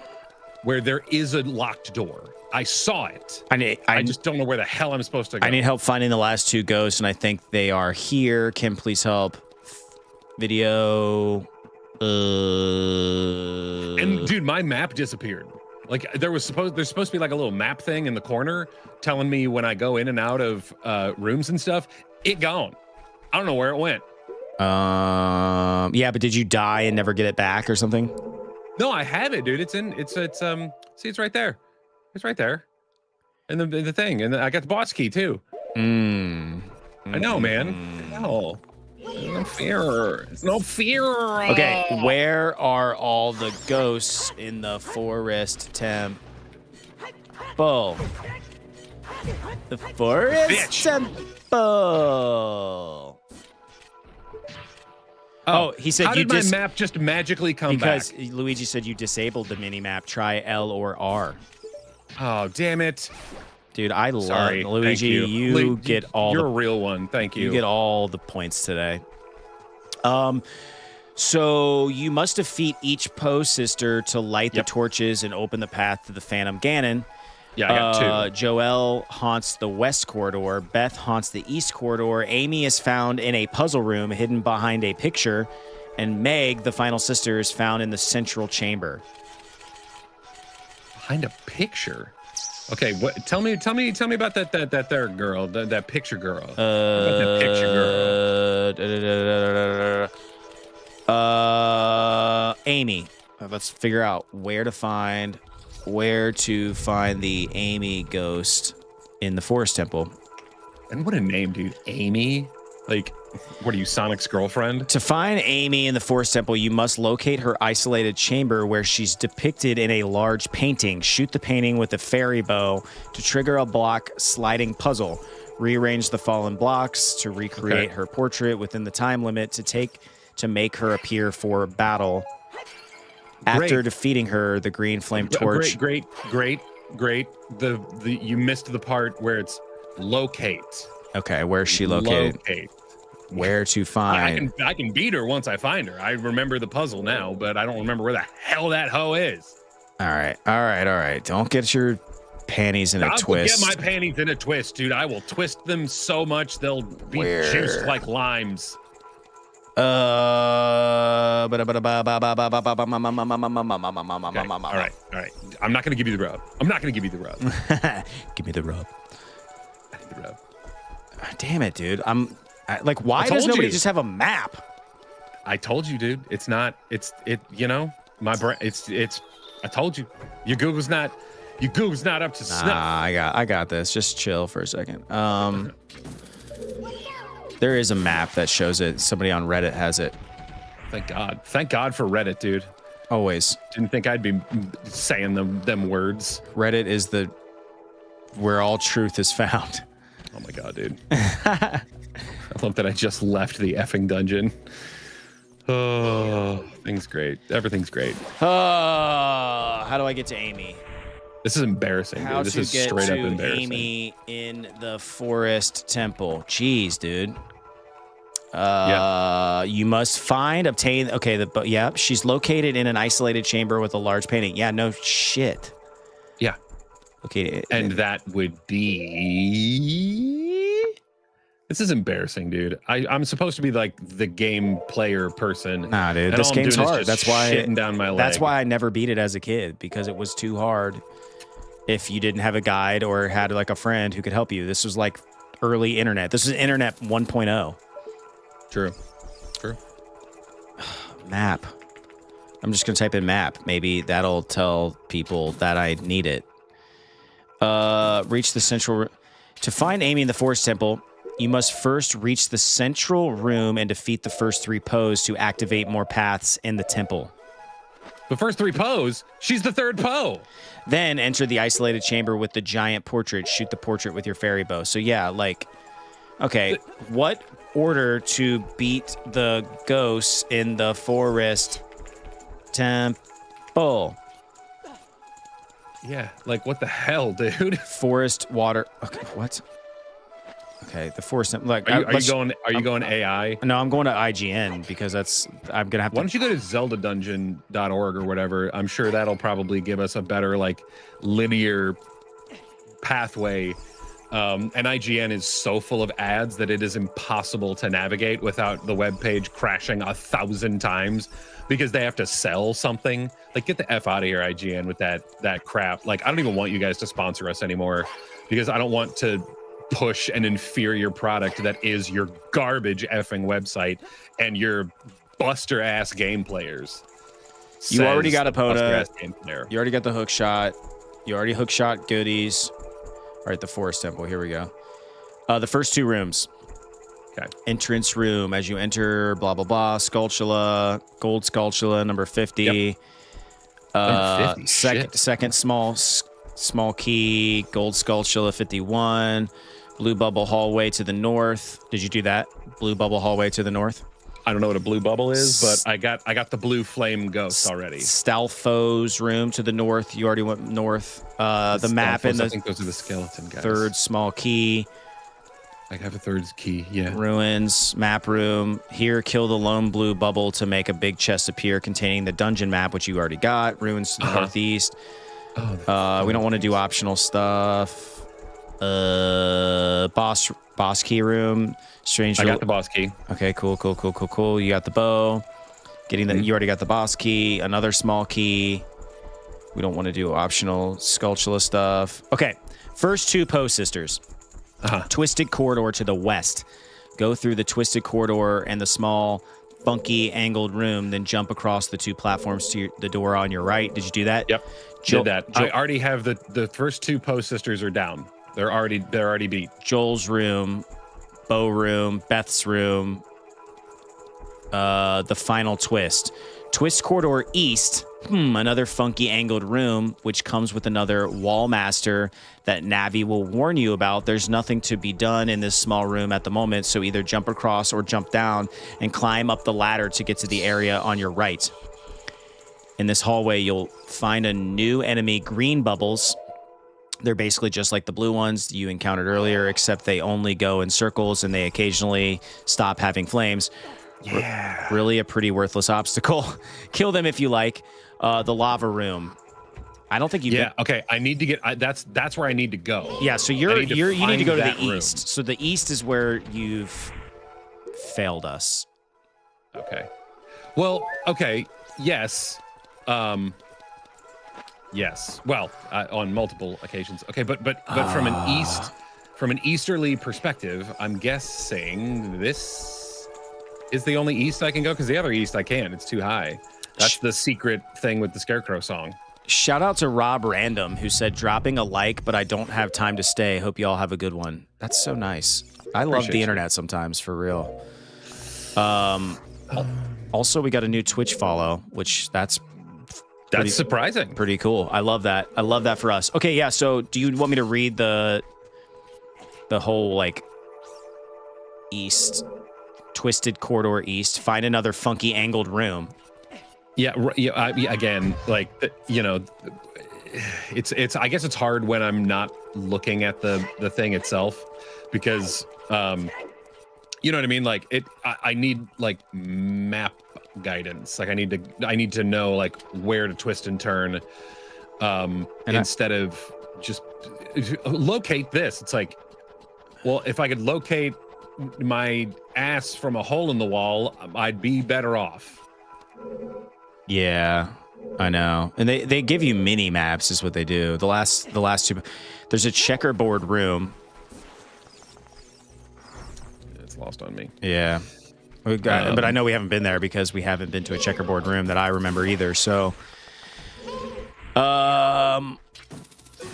where there is a locked door. I saw it. I just don't know where the hell I'm supposed to go. I need help finding the last two ghosts, and I think they are here. Kim, please help. Video. And dude, my map disappeared. Like there's supposed to be like a little map thing in the corner telling me when I go in and out of rooms and stuff. It gone. I don't know where it went. Yeah, but did you die and never get it back or something? No, I have it, dude. See, it's right there. It's right there. And the thing, and I got the boss key too. I know, man. Hell. No fear. No fear. Okay, where are all the ghosts in the forest temple? The forest Bitch. temple. Oh, he said how you did my map just magically come because back? Luigi said you disabled the mini map. Try L or R. Oh, damn it. Dude, I love Sorry. Luigi. Thank you. You get all You're the a real one. Thank you. You get all the points today. So you must defeat each Poe sister to light the torches and open the path to the Phantom Ganon. Yeah, I got two. Joelle haunts the west corridor. Beth haunts the east corridor. Amy is found in a puzzle room hidden behind a picture. And Meg, the final sister, is found in the central chamber. Behind a picture? Okay, what? Tell me about that there girl, that picture girl. About that picture girl. Amy. Let's figure out where to find the Amy ghost in the Forest Temple. And what a name, dude. Amy? Like, what are you, Sonic's girlfriend? To find Amy in the Forest Temple, you must locate her isolated chamber where she's depicted in a large painting. Shoot the painting with a fairy bow to trigger a block sliding puzzle. Rearrange the fallen blocks to recreate her portrait within the time limit to make her appear for battle. After defeating her, the green flame torch. Great. You missed the part where it's locate. Okay, where's she located? Locate. Where to find? I can beat her once I find her. I remember the puzzle now, but I don't remember where the hell that hoe is. All right. Don't get your panties in a twist. I will get my panties in a twist, dude. I will twist them so much they'll be juiced like limes. All right. I'm not gonna give you the rub. Give me the rub. I need the rub. Damn it, dude. Why does nobody just have a map? I told you, dude. It's not. My brain. I told you. Your Google's not up to snuff. I got this. Just chill for a second. There is a map that shows it. Somebody on Reddit has it. Thank God. Thank God for Reddit, dude. Always. Didn't think I'd be saying them words. Reddit is where all truth is found. Oh my God, dude. I love that I just left the effing dungeon. Oh, things great. Everything's great. How do I get to Amy? This is embarrassing, dude. This is straight up embarrassing. Amy in the Forest Temple. Jeez, dude. You must obtain. Okay, she's located in an isolated chamber with a large painting. Yeah, no shit. Yeah. Okay. And that would be. This is embarrassing, dude. I'm supposed to be like the game player person. Nah, dude. This game's hard. That's why shitting down my leg. That's why I never beat it as a kid, because it was too hard. If you didn't have a guide or had like a friend who could help you. This was like early internet. This is internet 1.0. True. Map. I'm just going to type in map. Maybe that'll tell people that I need it. Reach the central... To find Amy in the Forest Temple, you must first reach the central room and defeat the first 3 Poes to activate more paths in the temple. The first 3 Poes? She's the 3rd Poe. Then enter the isolated chamber with the giant portrait. Shoot the portrait with your fairy bow. So yeah, okay, what order to beat the ghosts in the Forest Temple? Yeah, what the hell, dude? Forest water. Okay, what? Okay, the Forest Temple. Are you going AI? No, I'm going to IGN because I'm gonna have to. Why don't you go to zeldadungeon.org or whatever? I'm sure that'll probably give us a better linear pathway. And IGN is so full of ads that it is impossible to navigate without the web page crashing 1,000 times because they have to sell something. Get the F out of here, IGN, with that crap. I don't even want you guys to sponsor us anymore because I don't want to push an inferior product that is your garbage effing website and your buster ass game players. You already got Epona. You already got the hook shot. You already hook shot goodies. All right, the Forest Temple. Here we go. The first 2 rooms. Okay. Entrance room. As you enter, blah, blah, blah. Skulltula, gold Skulltula, number 50. Yep. Number 50. Second small key, gold Skulltula 51. Blue bubble hallway to the north. Did you do that? Blue bubble hallway to the north? I don't know what a blue bubble is, but I got the blue flame ghost already. Stalfo's room to the north. You already went north. The map in the I think those are the skeleton guys. third small key. I have a third key, yeah. Ruins, map room. Here, kill the lone blue bubble to make a big chest appear containing the dungeon map, which you already got. Ruins to the northeast. We don't want to do optional stuff. Boss key room. Strange. I got the boss key. Okay, cool. You got the bow. You already got the boss key. Another small key. We don't want to do optional Skulltula stuff. Okay, first two Poe sisters. Twisted corridor to the west. Go through the twisted corridor and the small, funky, angled room, then jump across the two platforms to the door on your right. Did you do that? Yep. Did that. I already have the first two Poe sisters are down. They're already beat. Joel's room, Bo room, Beth's room, the final twist. Twist corridor east. Another funky angled room, which comes with another wall master that Navi will warn you about. There's nothing to be done in this small room at the moment, so either jump across or jump down and climb up the ladder to get to the area on your right. In this hallway, you'll find a new enemy, green bubbles. They're basically just like the blue ones you encountered earlier, except they only go in circles and they occasionally stop having flames. Yeah. Really a pretty worthless obstacle. Kill them if you like. The lava room. I don't think you. Yeah. Okay. I need to get. That's where I need to go. Yeah. So you need to go to the east. Room. So the east is where you've failed us. Okay. Well. Okay. Yes. Yes. Well, on multiple occasions. Okay. But from an easterly perspective, I'm guessing this is the only east I can go, because the other east I can't. It's too high. That's the secret thing with the Scarecrow song. Shout out to Rob Random, who said, dropping a like, but I don't have time to stay. Hope you all have a good one. That's so nice. I love the internet sometimes, for real. Also, we got a new Twitch follow, which that's surprising. Pretty cool. I love that. I love that for us. Okay, yeah, so do you want me to read the whole, like, east, twisted corridor east, find another funky angled room? Yeah. Again, like, it's. I guess it's hard when I'm not looking at the thing itself, because, you know what I mean. Like I need like map guidance. Like I need to know like where to twist and turn, instead of just locate this. It's like, well, if I could locate my ass from a hole in the wall, I'd be better off. Yeah, I know. And they give you mini maps is what they do. The last two, there's a checkerboard room. It's lost on me. Yeah. But I know we haven't been there because we haven't been to a checkerboard room that I remember either. So,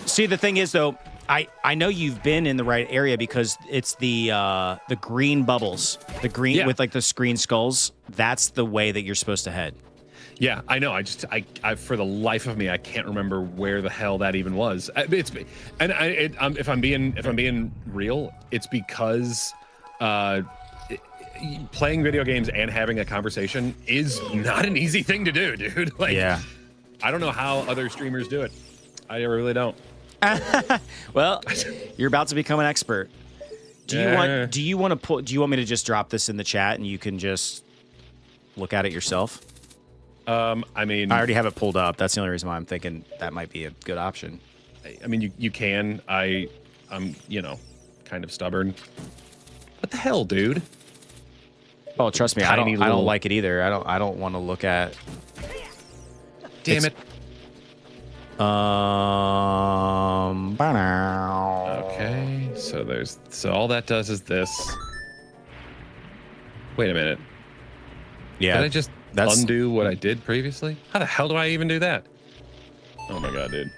see, the thing is though, I know you've been in the right area because it's the green bubbles, the green with like the green skulls. That's the way that you're supposed to head. Yeah, I know. I for the life of me, I can't remember where the hell that even was. If I'm being real, it's because playing video games and having a conversation is not an easy thing to do, dude. Like, yeah, I don't know how other streamers do it. I really don't. Well, you're about to become an expert. Do you want me to just drop this in the chat and you can just look at it yourself? I mean, I already have it pulled up. That's the only reason why I'm thinking that might be a good option. I mean, you can. I'm kind of stubborn. What the hell, dude? Oh, trust me, I don't like it either. I don't want to look at. Damn it. Okay, so all that does is this. Wait a minute. Yeah. Did I just undo what I did previously? How the hell do I even do that? Oh my god, dude.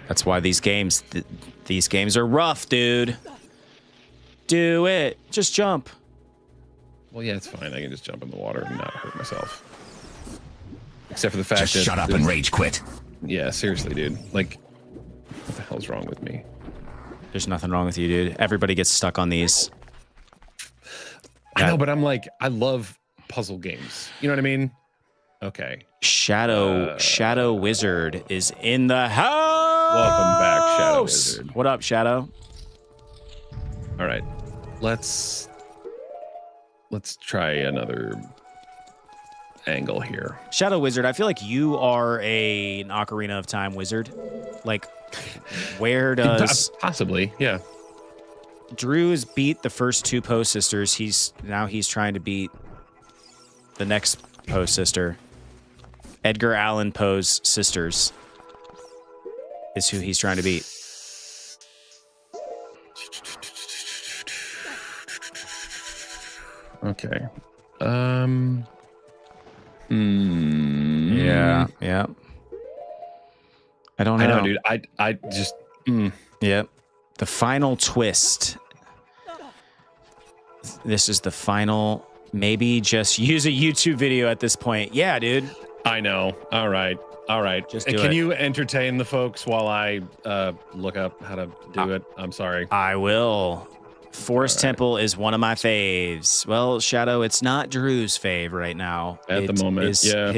That's why these games are rough, dude. Do it. Just jump. Well, yeah, it's fine. I can just jump in the water and not hurt myself. Except for the fact that... Just shut up and rage quit. Yeah, seriously, dude. Like, what the hell's wrong with me? There's nothing wrong with you, dude. Everybody gets stuck on these. I know, but I'm like, I love puzzle games. You know what I mean? Okay. Shadow Wizard is in the house. Welcome back, Shadow Wizard. What up, Shadow? All right. Let's try another angle here. Shadow Wizard, I feel like you are an Ocarina of Time wizard. Like, where does... Possibly, yeah. Drew has beat the first two Poe sisters. He's trying to beat the next Poe sister. Edgar Allan Poe's sisters is who he's trying to beat. Okay. Yeah. I don't know. I know, dude. I just... Yep. The final twist. This is the final. Maybe just use a YouTube video at this point. Yeah, dude. I know. All right. Just do Can it. you entertain the folks while I look up how to do it? I'm sorry. I will. Forest Temple is one of my faves. Well, Shadow, it's not Drew's fave right now. At the moment, is yeah.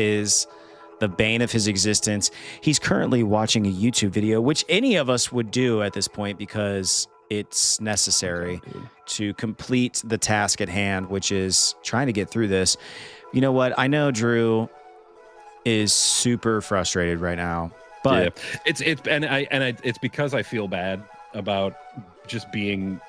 The bane of his existence. He's currently watching a YouTube video, which any of us would do at this point because it's necessary to complete the task at hand, which is trying to get through this. You know what? I know Drew is super frustrated right now, but yeah. It's because I feel bad about just being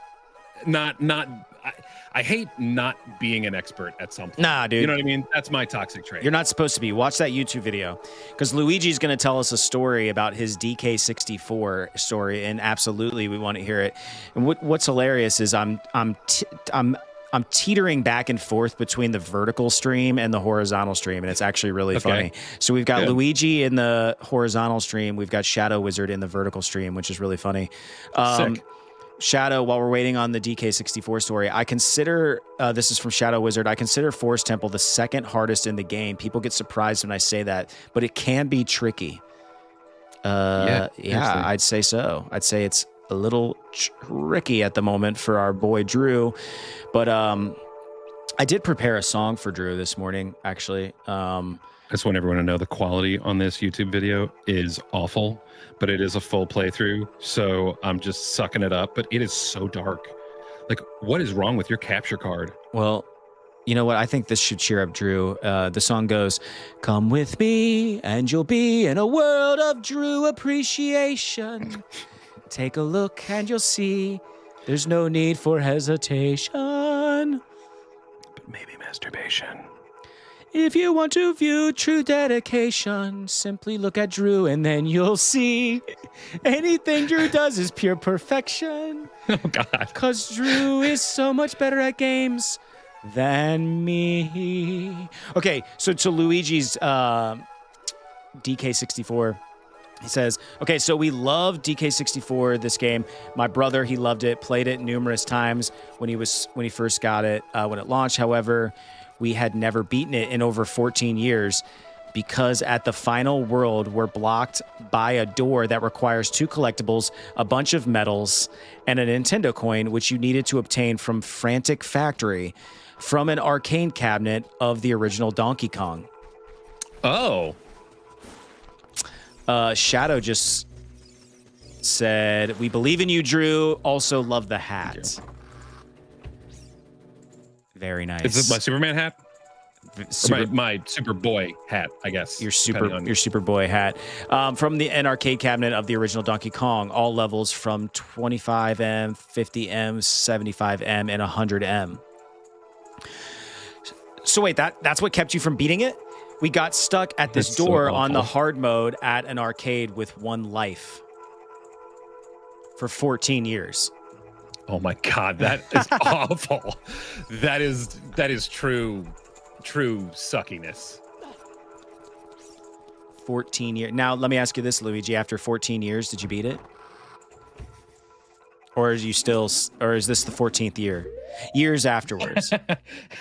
I hate not being an expert at something. Nah, dude. You know what I mean? That's my toxic trait. You're not supposed to be. Watch that YouTube video because Luigi's going to tell us a story about his DK64 story, and absolutely we want to hear it. And what's hilarious is I'm teetering back and forth between the vertical stream and the horizontal stream, and it's actually really funny. So we've got Luigi in the horizontal stream, we've got Shadow Wizard in the vertical stream, which is really funny. Sick. Shadow, while we're waiting on the DK64 story, I consider, this is from Shadow Wizard, I consider Forest Temple the second hardest in the game. People get surprised when I say that, but it can be tricky. Yeah, I'd say so. I'd say it's a little tricky at the moment for our boy Drew, but I did prepare a song for Drew this morning, actually. I just want everyone to know the quality on this YouTube video is awful, but it is a full playthrough, so I'm just sucking it up, but it is so dark. Like, what is wrong with your capture card? Well, you know what? I think this should cheer up Drew. The song goes, "Come with me and you'll be in a world of Drew appreciation. Take a look and you'll see there's no need for hesitation. But maybe masturbation. If you want to view true dedication, simply look at Drew and then you'll see anything Drew does is pure perfection. Oh, God. 'Cause Drew is so much better at games than me." Okay, so to Luigi's DK64, he says, okay, so we love DK64, this game. My brother, he loved it, played it numerous times when he first got it, when it launched. However, we had never beaten it in over 14 years because at the final world, we're blocked by a door that requires 2 collectibles, a bunch of medals, and a Nintendo coin, which you needed to obtain from Frantic Factory from an arcade cabinet of the original Donkey Kong. Oh. Shadow just said, "We believe in you, Drew. Also love the hat." Very nice. Is it my Superman hat? Or my Superboy hat, I guess. Your Superboy hat. From an arcade cabinet of the original Donkey Kong, all levels from 25M, 50M, 75M, and 100M. So wait, that's what kept you from beating it? We got stuck at this door on the hard mode at an arcade with 1 life for 14 years. Oh my God, that is awful. That is true suckiness. 14 years. Now, let me ask you this, Luigi. After 14 years, did you beat it? Or is this the 14th year? Years afterwards.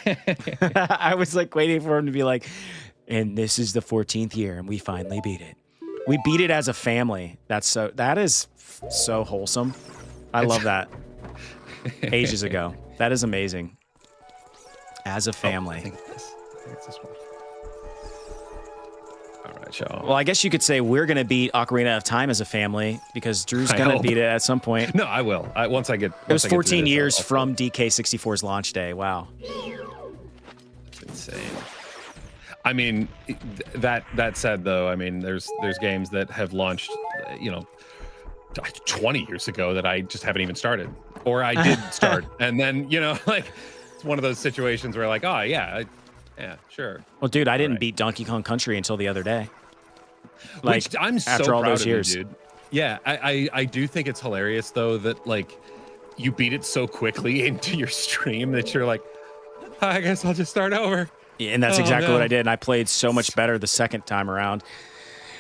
I was like waiting for him to be like, and this is the 14th year, and we finally beat it. We beat it as a family. That is so wholesome. I love that. Ages ago. That is amazing. As a family. I think it's this one. All right, y'all. Well, I guess you could say we're going to beat Ocarina of Time as a family because Drew's going to beat it at some point. No, I will. Once I get. It was 14 years from DK64's launch day. Wow. It's insane. I mean, that said, though, I mean, there's games that have launched, 20 years ago that I just haven't even started, or I did start, and then it's one of those situations where like, oh yeah, sure. Well, dude, I didn't beat Donkey Kong Country until the other day. Like, which I'm so after all proud those of years, you, dude. Yeah, I do think it's hilarious though that like you beat it so quickly into your stream that you're like, I guess I'll just start over. Yeah, and that's exactly what I did. And I played so much better the second time around.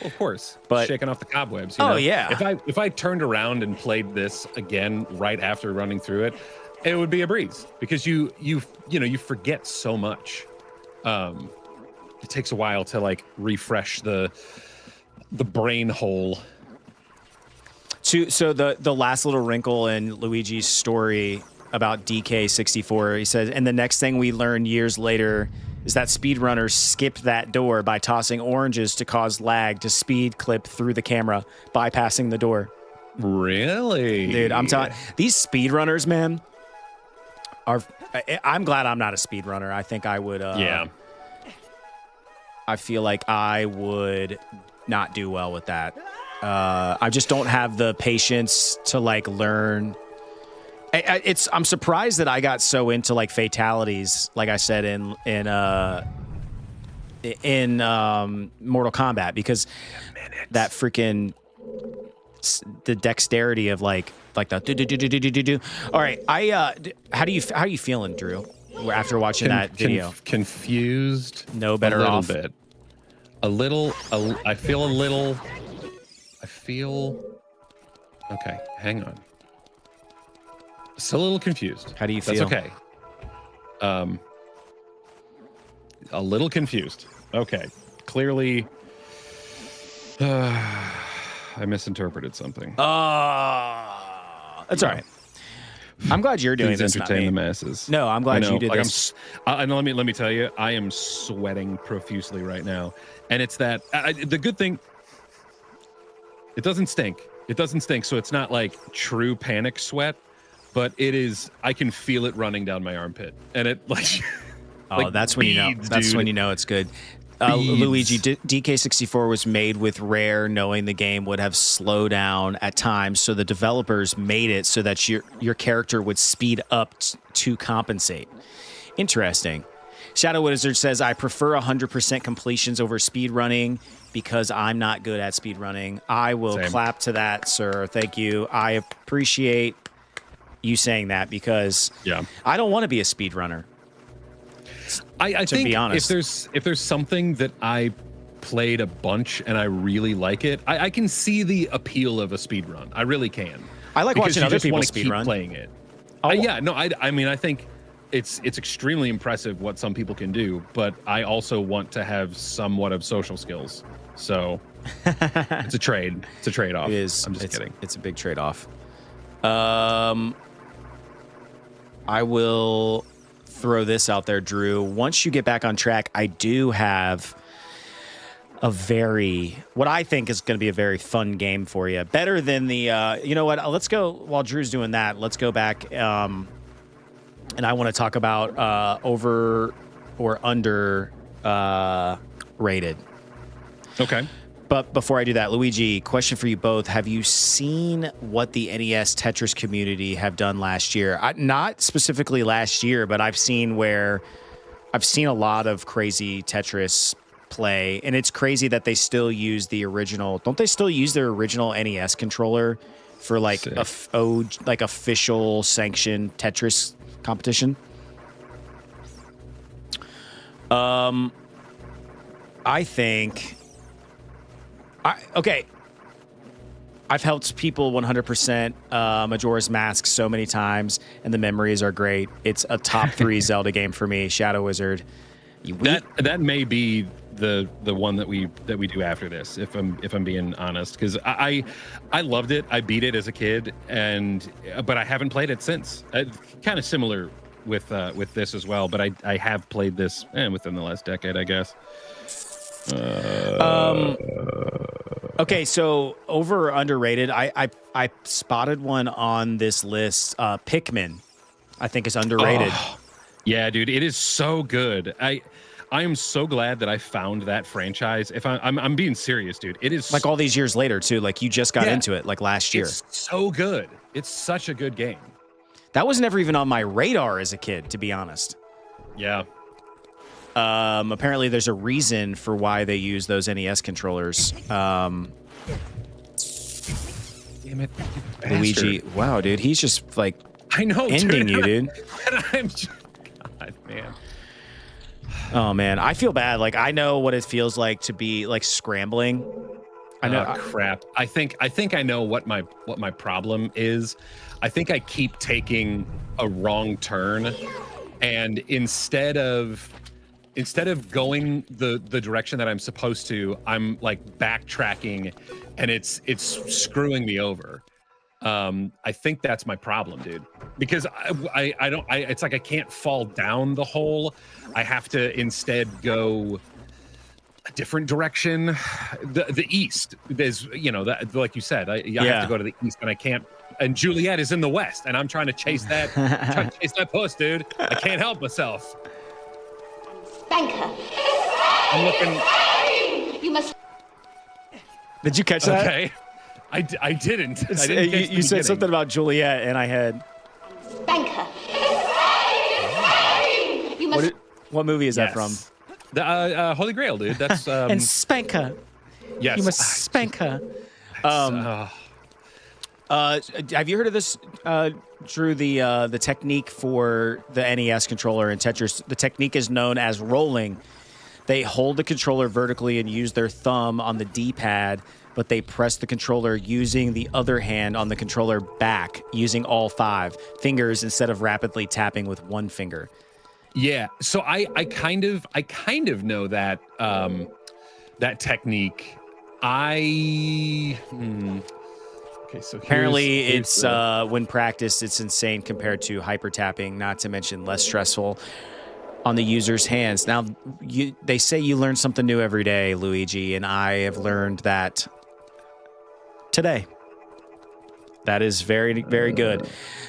Well, of course, but shaking off the cobwebs. Yeah. If I turned around and played this again right after running through it, it would be a breeze because you forget so much. It takes a while to like refresh the brain hole. So the last little wrinkle in Luigi's story about DK64, he says, and the next thing we learn years later is that speedrunners skipped that door by tossing oranges to cause lag to speed clip through the camera, bypassing the door. Really? Dude, I'm telling these speedrunners, man, I'm glad I'm not a speedrunner. I think I would I feel like I would not do well with that. I just don't have the patience to like learn. I'm surprised that I got so into like fatalities, like I said in Mortal Kombat, because that freaking the dexterity of like the do. All right, how are you feeling, Drew? After watching that video, confused. No better off. Bit. A little. I feel a little. Okay, hang on. Still a little confused. How do you feel? That's okay. A little confused. Okay. Clearly, I misinterpreted something. That's all right. I'm glad you're doing this. Entertain the masses. No, I'm glad you did like this. And let me tell you, I am sweating profusely right now, and it's that the good thing. It doesn't stink. It doesn't stink. So it's not like true panic sweat, but it is. I can feel it running down my armpit, and it like. Oh, that's when you know. That's when you know it's good. Luigi, DK64 was made with Rare, knowing the game would have slow down at times, so the developers made it so that your character would speed up to compensate. Interesting. Shadow Wizard says, I prefer 100% completions over speedrunning because I'm not good at speedrunning. I will clap to that, sir. Thank you. I appreciate you saying that because I don't want to be a speedrunner. I think if there's something that I played a bunch and I really like it, I can see the appeal of a speed run. I really can. I like watching other people speed run. Playing it. Oh. I mean, I think it's extremely impressive what some people can do, but I also want to have somewhat of social skills. So it's a trade. It's a trade-off. It is. I'm just kidding. It's a big trade-off. I will throw this out there, Drew. Once you get back on track, I do have what I think is going to be a very fun game for you. Better than the, you know what? Let's go, while Drew's doing that, let's go back, and I want to talk about over or under rated. Okay. But before I do that, Luigi, question for you both. Have you seen what the NES Tetris community have done last year? Not specifically last year, but I've seen a lot of crazy Tetris play, and it's crazy that they still use the original. Don't they still use their original NES controller for like official sanctioned Tetris competition? I think. Okay. I've helped people 100% Majora's Mask so many times, and the memories are great. It's a top 3 Zelda game for me. Shadow Wizard. That may be the one that we do after this, if I'm being honest, because I loved it. I beat it as a kid, but I haven't played it since. Kind of similar with this as well, but I have played this within the last decade, I guess. Okay, so over or underrated, I spotted one on this list. Pikmin, I think is underrated. Oh, yeah, dude, it is so good. I am so glad that I found that franchise. If I'm being serious, dude, it is like all these years later too. Like you just got into it like last year. It's so good. It's such a good game. That was never even on my radar as a kid, to be honest. Yeah. Apparently there's a reason for why they use those NES controllers. Damn it, Luigi. Wow, dude, he's just like I know, ending dude. you, dude. And I'm just, God, man. Oh man, I feel bad. Like I know what it feels like to be like scrambling. I know. Crap. I think I know what my problem is. I think I keep taking a wrong turn, and instead of going the direction that I'm supposed to, I'm like backtracking, and it's screwing me over. I think that's my problem, dude, because I don't it's like I can't fall down the hole. I have to instead go a different direction. The east, there's that, like you said, I have to go to the east, and I can't. And Juliet is in the west, and I'm trying to chase that puss, dude. I can't help myself. Banker. I'm looking. You must. Did you catch that? Okay. I didn't. I didn't catch you said something about Juliet, and I had. Banker. You must. What movie is that from? The Holy Grail, dude. That's and spank her. Yes. You must spank her. Have you heard of this, Drew? The technique for the NES controller and Tetris. The technique is known as rolling. They hold the controller vertically and use their thumb on the D-pad, but they press the controller using the other hand on the controller back, using all 5 fingers instead of rapidly tapping with one finger. Yeah. So I kind of know that that technique. Okay, so apparently it's when practiced, it's insane compared to hyper tapping, not to mention less stressful on the user's hands. Now, they say you learn something new every day, Luigi, and I have learned that today. That is very, very good.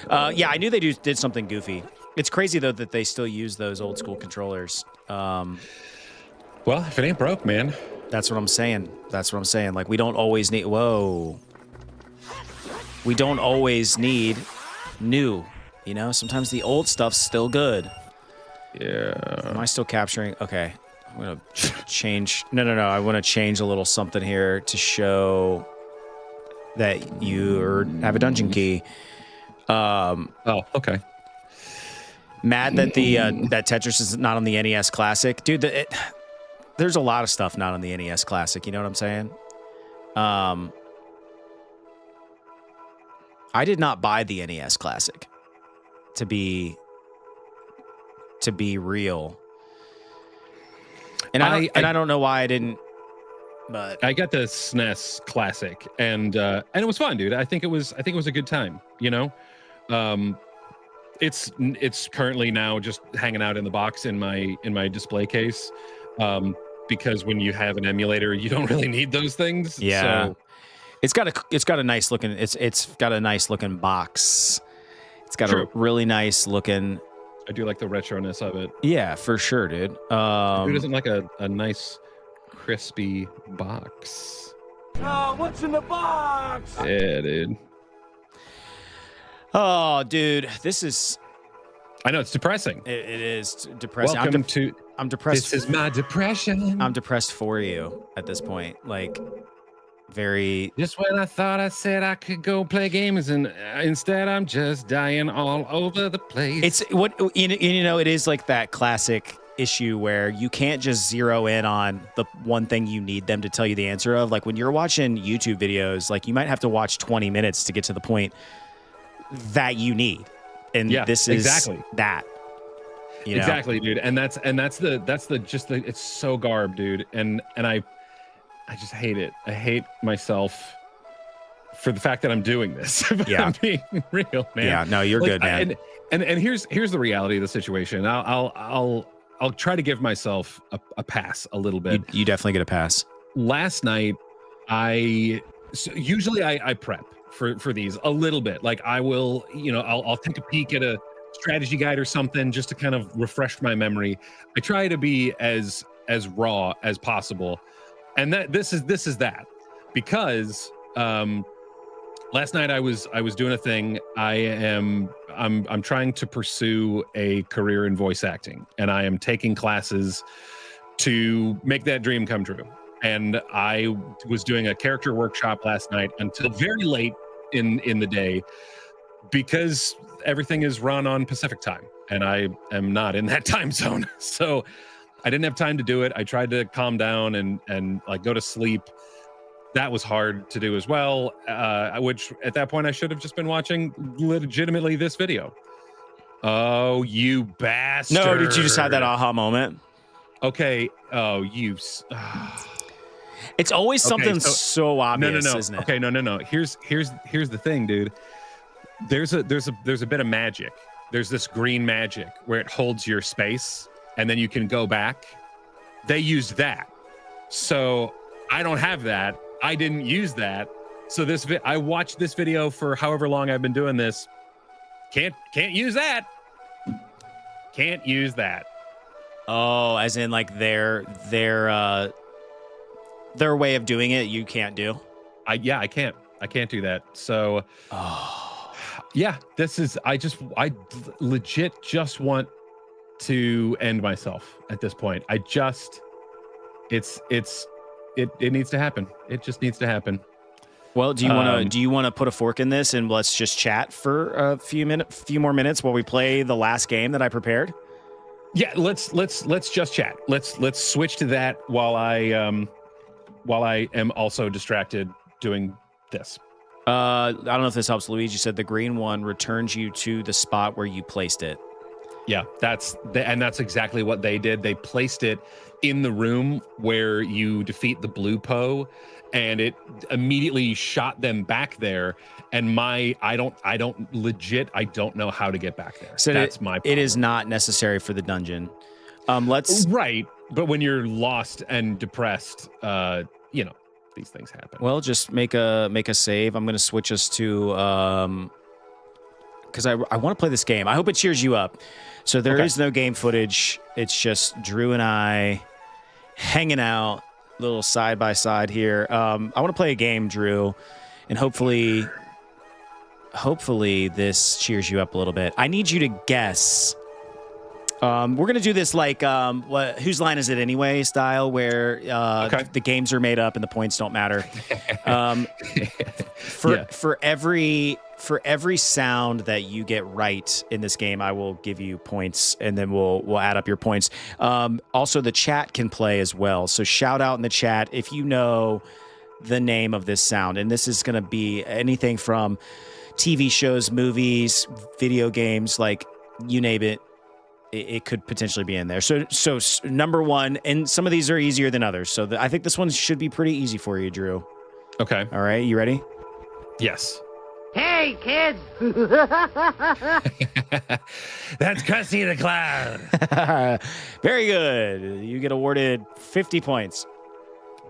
Yeah, I knew they did something goofy. It's crazy, though, that they still use those old school controllers. Well, if it ain't broke, man. That's what I'm saying. Like, we don't always need... Whoa. We don't always need new, sometimes the old stuff's still good. Yeah. Am I still capturing? Okay. I'm going to change. No. I want to change a little something here to show that you have a dungeon key. Oh, okay. Mad that that Tetris is not on the NES Classic. Dude, there's a lot of stuff not on the NES Classic. You know what I'm saying? I did not buy the NES Classic to be real. And I don't know why I didn't, but I got the SNES Classic, and it was fun, dude. I think it was a good time, It's currently now just hanging out in the box in my display case, because when you have an emulator, you don't really need those things. Yeah. So, It's got a nice looking box. It's got a really nice looking. I do like the retroness of it. Yeah, for sure, dude. Who doesn't like a nice crispy box? Oh, what's in the box? Yeah, dude. Oh, dude, this is. I know it's depressing. It is depressing. I'm depressed. This is my depression. I'm depressed for you at this point. Like. Very. Just when I thought I said I could go play games, and instead I'm just dying all over the place. It's what it is like that classic issue where you can't just zero in on the one thing you need them to tell you the answer of. Like when you're watching YouTube videos, like you might have to watch 20 minutes to get to the point that you need. And this is exactly that. You know? Exactly, dude. And that's the it's so garb, dude. And I just hate it. I hate myself for the fact that I'm doing this. Yeah. I'm being real, man. Yeah, no, you're good, man. And here's the reality of the situation. I'll try to give myself a pass a little bit. You definitely get a pass. Last night, usually I prep for these a little bit. Like I will, I'll take a peek at a strategy guide or something just to kind of refresh my memory. I try to be as raw as possible. And this is that, because last night I was doing a thing. I'm trying to pursue a career in voice acting, and I am taking classes to make that dream come true. And I was doing a character workshop last night until very late in the day, because everything is run on Pacific time, and I am not in that time zone. So I didn't have time to do it. I tried to calm down and like go to sleep. That was hard to do as well, which at that point I should have just been watching legitimately this video. Oh, you bastard. No, did you just have that aha moment? Okay. Oh, It's always something so obvious, no. isn't it? Okay, no. Here's the thing, dude. There's a bit of magic. There's this green magic where it holds your space and then you can go back. They used that. So I don't have that. I didn't use that. So I watched this video for however long I've been doing this. Can't use that. Can't use that. Oh, as in like their way of doing it, you can't do. I can't do that. So yeah, I legit just want to end myself at this point. It needs to happen. It just needs to happen. Well, do you want to put a fork in this and let's just chat for a few more minutes while we play the last game that I prepared? Yeah, let's just chat. Let's switch to that while I am also distracted doing this. I don't know if this helps. Luigi said the green one returns you to the spot where you placed it. Yeah, that's exactly what they did. They placed it in the room where you defeat the blue Poe, and it immediately shot them back there. And I don't know how to get back there. So that's my problem. It is not necessary for the dungeon. Right, but when you're lost and depressed, these things happen. Well, just make a save. I'm going to switch us to because I want to play this game. I hope it cheers you up. So there is no game footage. It's just Drew and I hanging out, little side by side here. I want to play a game, Drew, and hopefully this cheers you up a little bit. I need you to guess. We're gonna do this like whose line is it anyway style, where the games are made up and the points don't matter. For every sound that you get right in this game, I will give you points, and then we'll add up your points. Also, the chat can play as well, so shout out in the chat if you know the name of this sound, and this is gonna be anything from TV shows, movies, video games, like you name it. It could potentially be in there. So number one, and some of these are easier than others. So I think this one should be pretty easy for you, Drew. Okay. All right. You ready? Yes. Hey, kids! That's Krusty the Clown. Very good. You get awarded 50 points.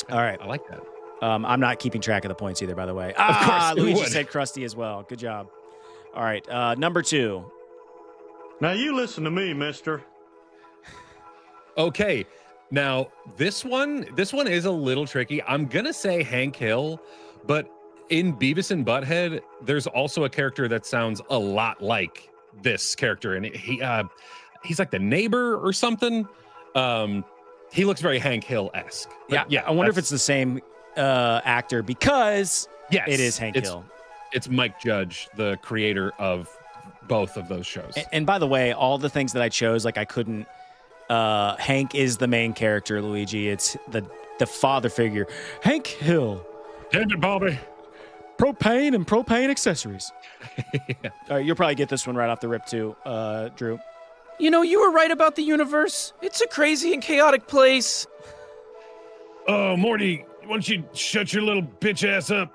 All right. I like that. I'm not keeping track of the points either, by the way. Of course. Luigi said Krusty as well. Good job. All right. Number two. Now you listen to me, mister. Okay. Now, this one is a little tricky. I'm going to say Hank Hill, but in Beavis and Butthead, there's also a character that sounds a lot like this character, and he's like the neighbor or something. He looks very Hank Hill-esque. Yeah. I wonder if it's the same actor, because yes, it is Hank Hill. It's Mike Judge, the creator of both of those shows. And by the way, all the things that I chose, like I couldn't Hank is the main character, Luigi. It's the father figure. Hank Hill. Damn it, Bobby. Propane and propane accessories. Yeah. All right, you'll probably get this one right off the rip too, Drew. You know, you were right about the universe. It's a crazy and chaotic place. Oh, Morty, why don't you shut your little bitch ass up?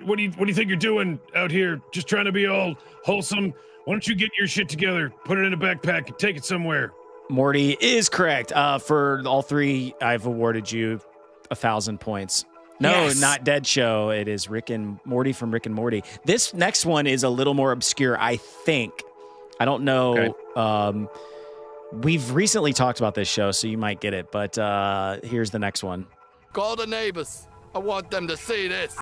What do you think you're doing out here? Just trying to be all wholesome? Why don't you get your shit together, put it in a backpack, and take it somewhere? Morty is correct. For all three, I've awarded you 1,000 points. No, Yes. not Dead Show. It is Rick and Morty from Rick and Morty. This next one is a little more obscure, I think. I don't know. Okay. We've recently talked about this show, so you might get it. But here's the next one. Call the neighbors. I want them to see this.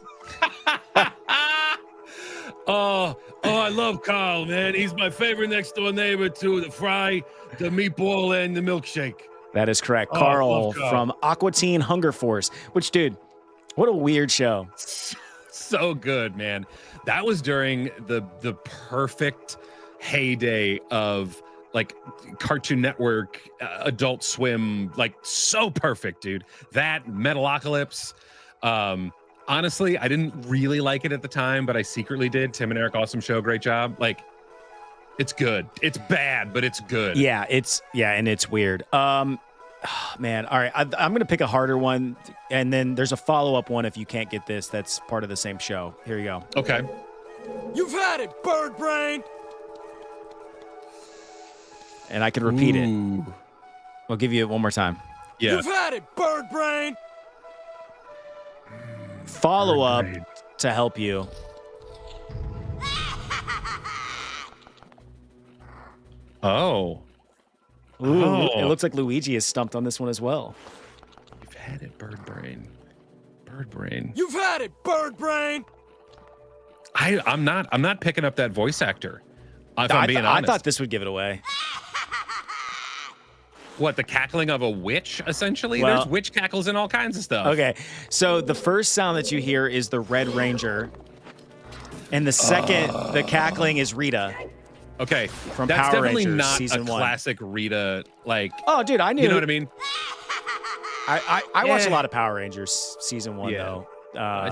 Oh, I love Carl, man. He's my favorite next door neighbor to the fry, the meatball, and the milkshake. That is correct. Oh, Carl love Carl. from Aqua Teen Hunger Force. Which, dude, what a weird show. So good, man. That was during the perfect heyday of like Cartoon Network, Adult Swim, like so perfect, dude. That Metalocalypse. Honestly, I didn't really like it at the time, but I secretly did. Tim and Eric, awesome show, great job. Like, it's good. It's bad, but it's good. Yeah, and it's weird. Man, all right, I'm gonna pick a harder one, and then there's a follow-up one if you can't get this. That's part of the same show. Here you go. Okay. You've had it, bird brain. And I can repeat it. I'll give you it one more time. Yeah. You've had it, bird brain. Follow-up to help you. Oh. Ooh, Oh. It looks like Luigi is stumped on this one as well. You've had it, bird brain. Bird brain. You've had it, bird brain. I'm not picking up that voice actor. If I'm being honest. I thought this would give it away. What, the cackling of a witch, essentially? Well- There's witch cackles and all kinds of stuff. Okay, so the first sound that you hear is the Red Ranger, and the second, the cackling is Rita. Okay. From That's Power definitely Rangers, not season a 1. classic Rita, like, Oh, dude, I knew. you know what I mean? I watched a Yeah. lot of Power Rangers season 1 Yeah. though. I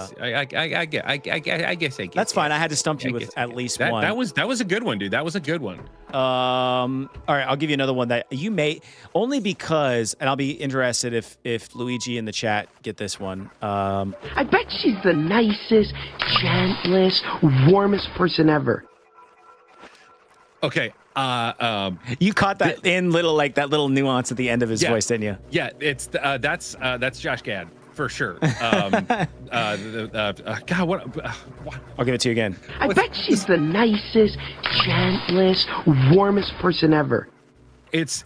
guess I That's fine. I had to stump you with at least one. That was a good one, dude. That was a good one. All right, I'll give you another one that you may only because, and I'll be interested if Luigi in the chat get this one. I bet she's the nicest, gentlest, warmest person ever. Okay. You caught that in that little nuance at the end of his Yeah. voice, didn't you? Yeah, that's Josh Gad for sure. God, what? I'll give it to you again. I bet she's the nicest, gentlest, warmest person ever. It's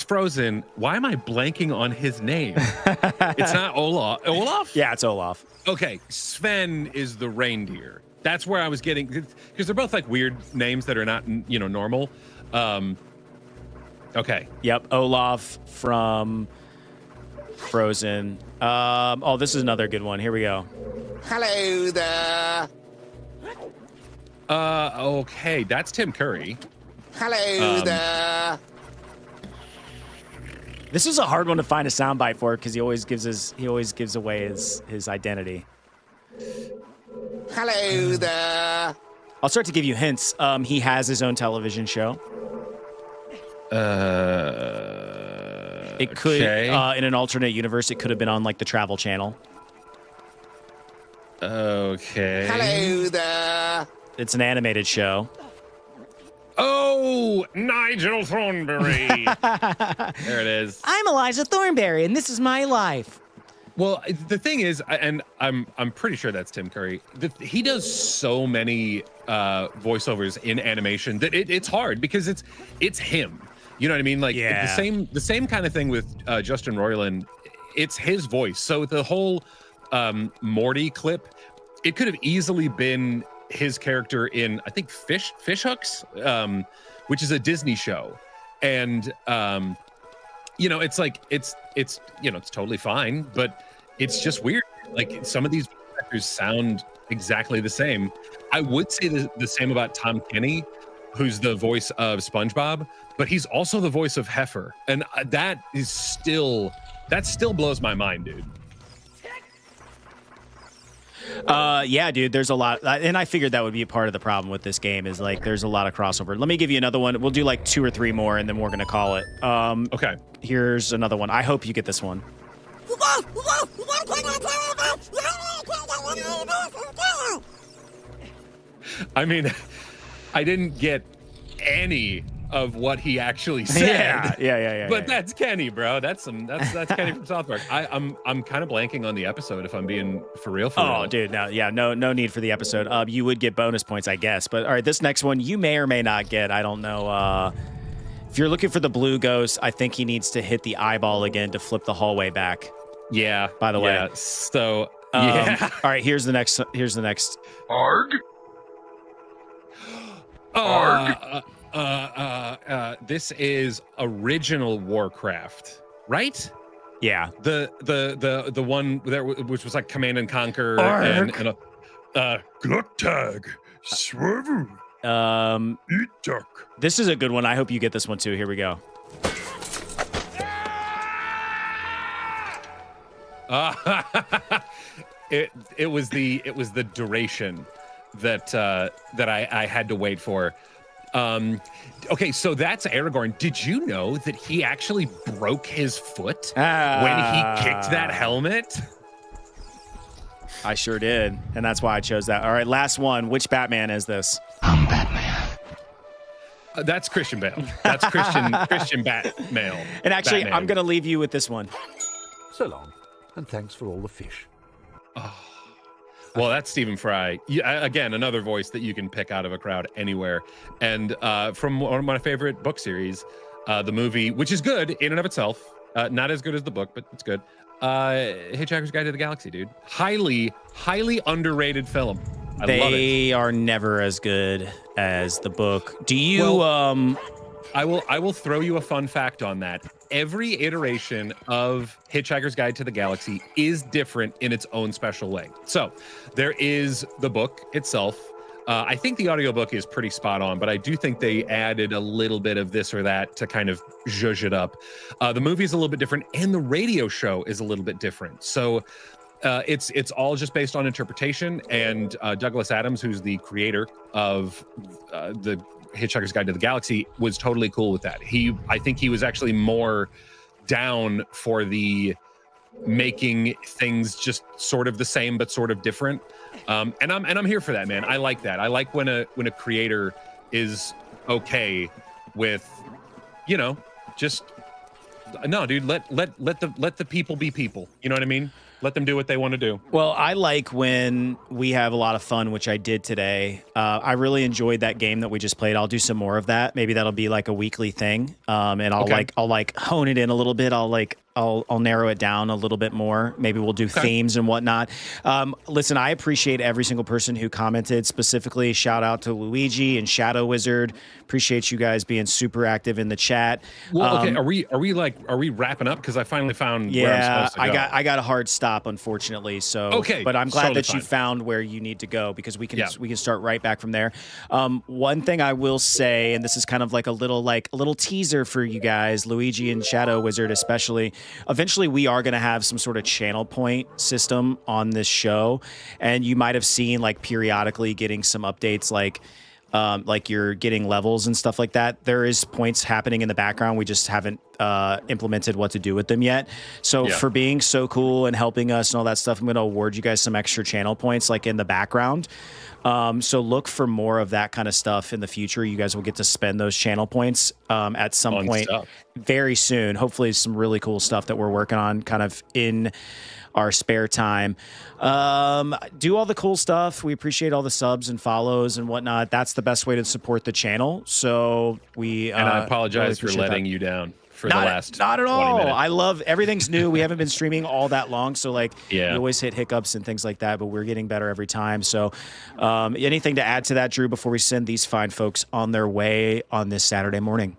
Frozen. Why am I blanking on his name? It's not Olaf. Olaf? Yeah, it's Olaf. Okay, Sven is the reindeer. That's where I was getting, because they're both like weird names that are not, normal. Okay. Yep, Olaf from Frozen. This is another good one. Here we go. Hello there. Okay, that's Tim Curry. Hello there. This is a hard one to find a soundbite for because he always gives away his identity. Hello there. I'll start to give you hints. He has his own television show. It could, okay. In an alternate universe, it could have been on like the Travel Channel. Okay. Hello there. It's an animated show. Oh, Nigel Thornberry. There it is. I'm Eliza Thornberry, and this is my life. Well, the thing is, and I'm pretty sure that's Tim Curry. He does so many voiceovers in animation that it's hard because it's him. You know what I mean? Like Yeah. the same kind of thing with Justin Roiland. It's his voice. So the whole Morty clip, it could have easily been his character in, I think, Fish Hooks, which is a Disney show, and it's like it's totally fine, but it's just weird. Like some of these actors sound exactly the same. I would say the same about Tom Kenny, who's the voice of SpongeBob, but he's also the voice of Heifer, and that still blows my mind, dude. Yeah, dude, there's a lot, and I figured that would be a part of the problem with this game is like there's a lot of crossover. Let me give you another one. We'll do like 2 or 3 more, and then we're gonna call it. Okay. Here's another one. I hope you get this one. I mean, I didn't get any of what he actually said. Yeah. But that's Kenny, bro. That's Kenny from South Park. I'm kind of blanking on the episode if I'm being for real. Oh, dude, no need for the episode. You would get bonus points, I guess. But all right, this next one you may or may not get. I don't know. If you're looking for the blue ghost, I think he needs to hit the eyeball again to flip the hallway back. Yeah. By the way. Yeah. So yeah. All right, here's the next. Arg? This is original Warcraft, right? Yeah. The one there which was like Command and Conquer Arg. and Gluttag. Swervu. Eat duck. This is a good one. I hope you get this one too. Here we go. It was the duration that I had to wait for. Okay, so that's Aragorn. Did you know that he actually broke his foot when he kicked that helmet? I sure did, and that's why I chose that. All right, last one. Which Batman is this? I'm Batman. That's Christian Bale. That's Christian Batman. And actually, Batman. I'm gonna leave you with this one. So long, and thanks for all the fish. Well, that's Stephen Fry. Again, another voice that you can pick out of a crowd anywhere. And from one of my favorite book series, the movie, which is good in and of itself, not as good as the book, but it's good. Hitchhiker's Guide to the Galaxy, dude. Highly underrated film. I love it. They are never as good as the book. Do you? I will throw you a fun fact on that. Every iteration of Hitchhiker's Guide to the Galaxy is different in its own special way. So there is the book itself. I think the audiobook is pretty spot on, but I do think they added a little bit of this or that to kind of zhuzh it up. The movie is a little bit different, and the radio show is a little bit different. So it's all just based on interpretation. And Douglas Adams, who's the creator of the Hitchhiker's Guide to the Galaxy, was totally cool with that. I think he was actually more down for the making things just sort of the same but sort of different. And I'm here for that, man. I like that. I like when a creator is okay with, just no, dude. Let the people be people. You know what I mean? Let them do what they want to do. Well, I like when we have a lot of fun, which I did today. I really enjoyed that game that we just played. I'll do some more of that. Maybe that'll be like a weekly thing. And I'll hone it in a little bit. I'll narrow it down a little bit more. Maybe we'll do themes and whatnot. Listen, I appreciate every single person who commented. Specifically, shout out to Luigi and Shadow Wizard. Appreciate you guys being super active in the chat. Well, okay, are we wrapping up? Because I finally found where I'm supposed to go. I got a hard stop, unfortunately. So okay, but I'm glad totally that you fine. found where you need to go because we can start right back from there. One thing I will say, and this is kind of like a little teaser for you guys, Luigi and Shadow Wizard especially. Eventually, we are going to have some sort of channel point system on this show, and you might have seen like periodically getting some updates like you're getting levels and stuff like that. There is points happening in the background. We just haven't implemented what to do with them yet. So for being so cool and helping us and all that stuff, I'm going to award you guys some extra channel points like in the background. So look for more of that kind of stuff in the future. You guys will get to spend those channel points at some point very soon. Hopefully some really cool stuff that we're working on kind of in our spare time. Do all the cool stuff. We appreciate all the subs and follows and whatnot. That's the best way to support the channel. So we and I apologize really for letting you down for the last not at 20 all. minutes. I love everything's new. We haven't been streaming all that long, so we Yeah. always hit hiccups and things like that, but we're getting better every time. So anything to add to that, Drew, before we send these fine folks on their way on this Saturday morning?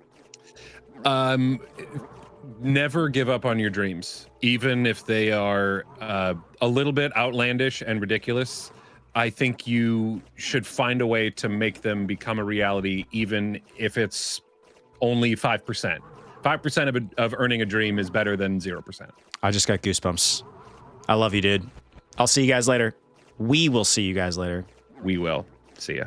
Never give up on your dreams, even if they are a little bit outlandish and ridiculous. I think you should find a way to make them become a reality, even if it's only 5%. 5% of earning a dream is better than 0%. I just got goosebumps. I love you, dude. I'll see you guys later. We will see you guys later. We will. See ya.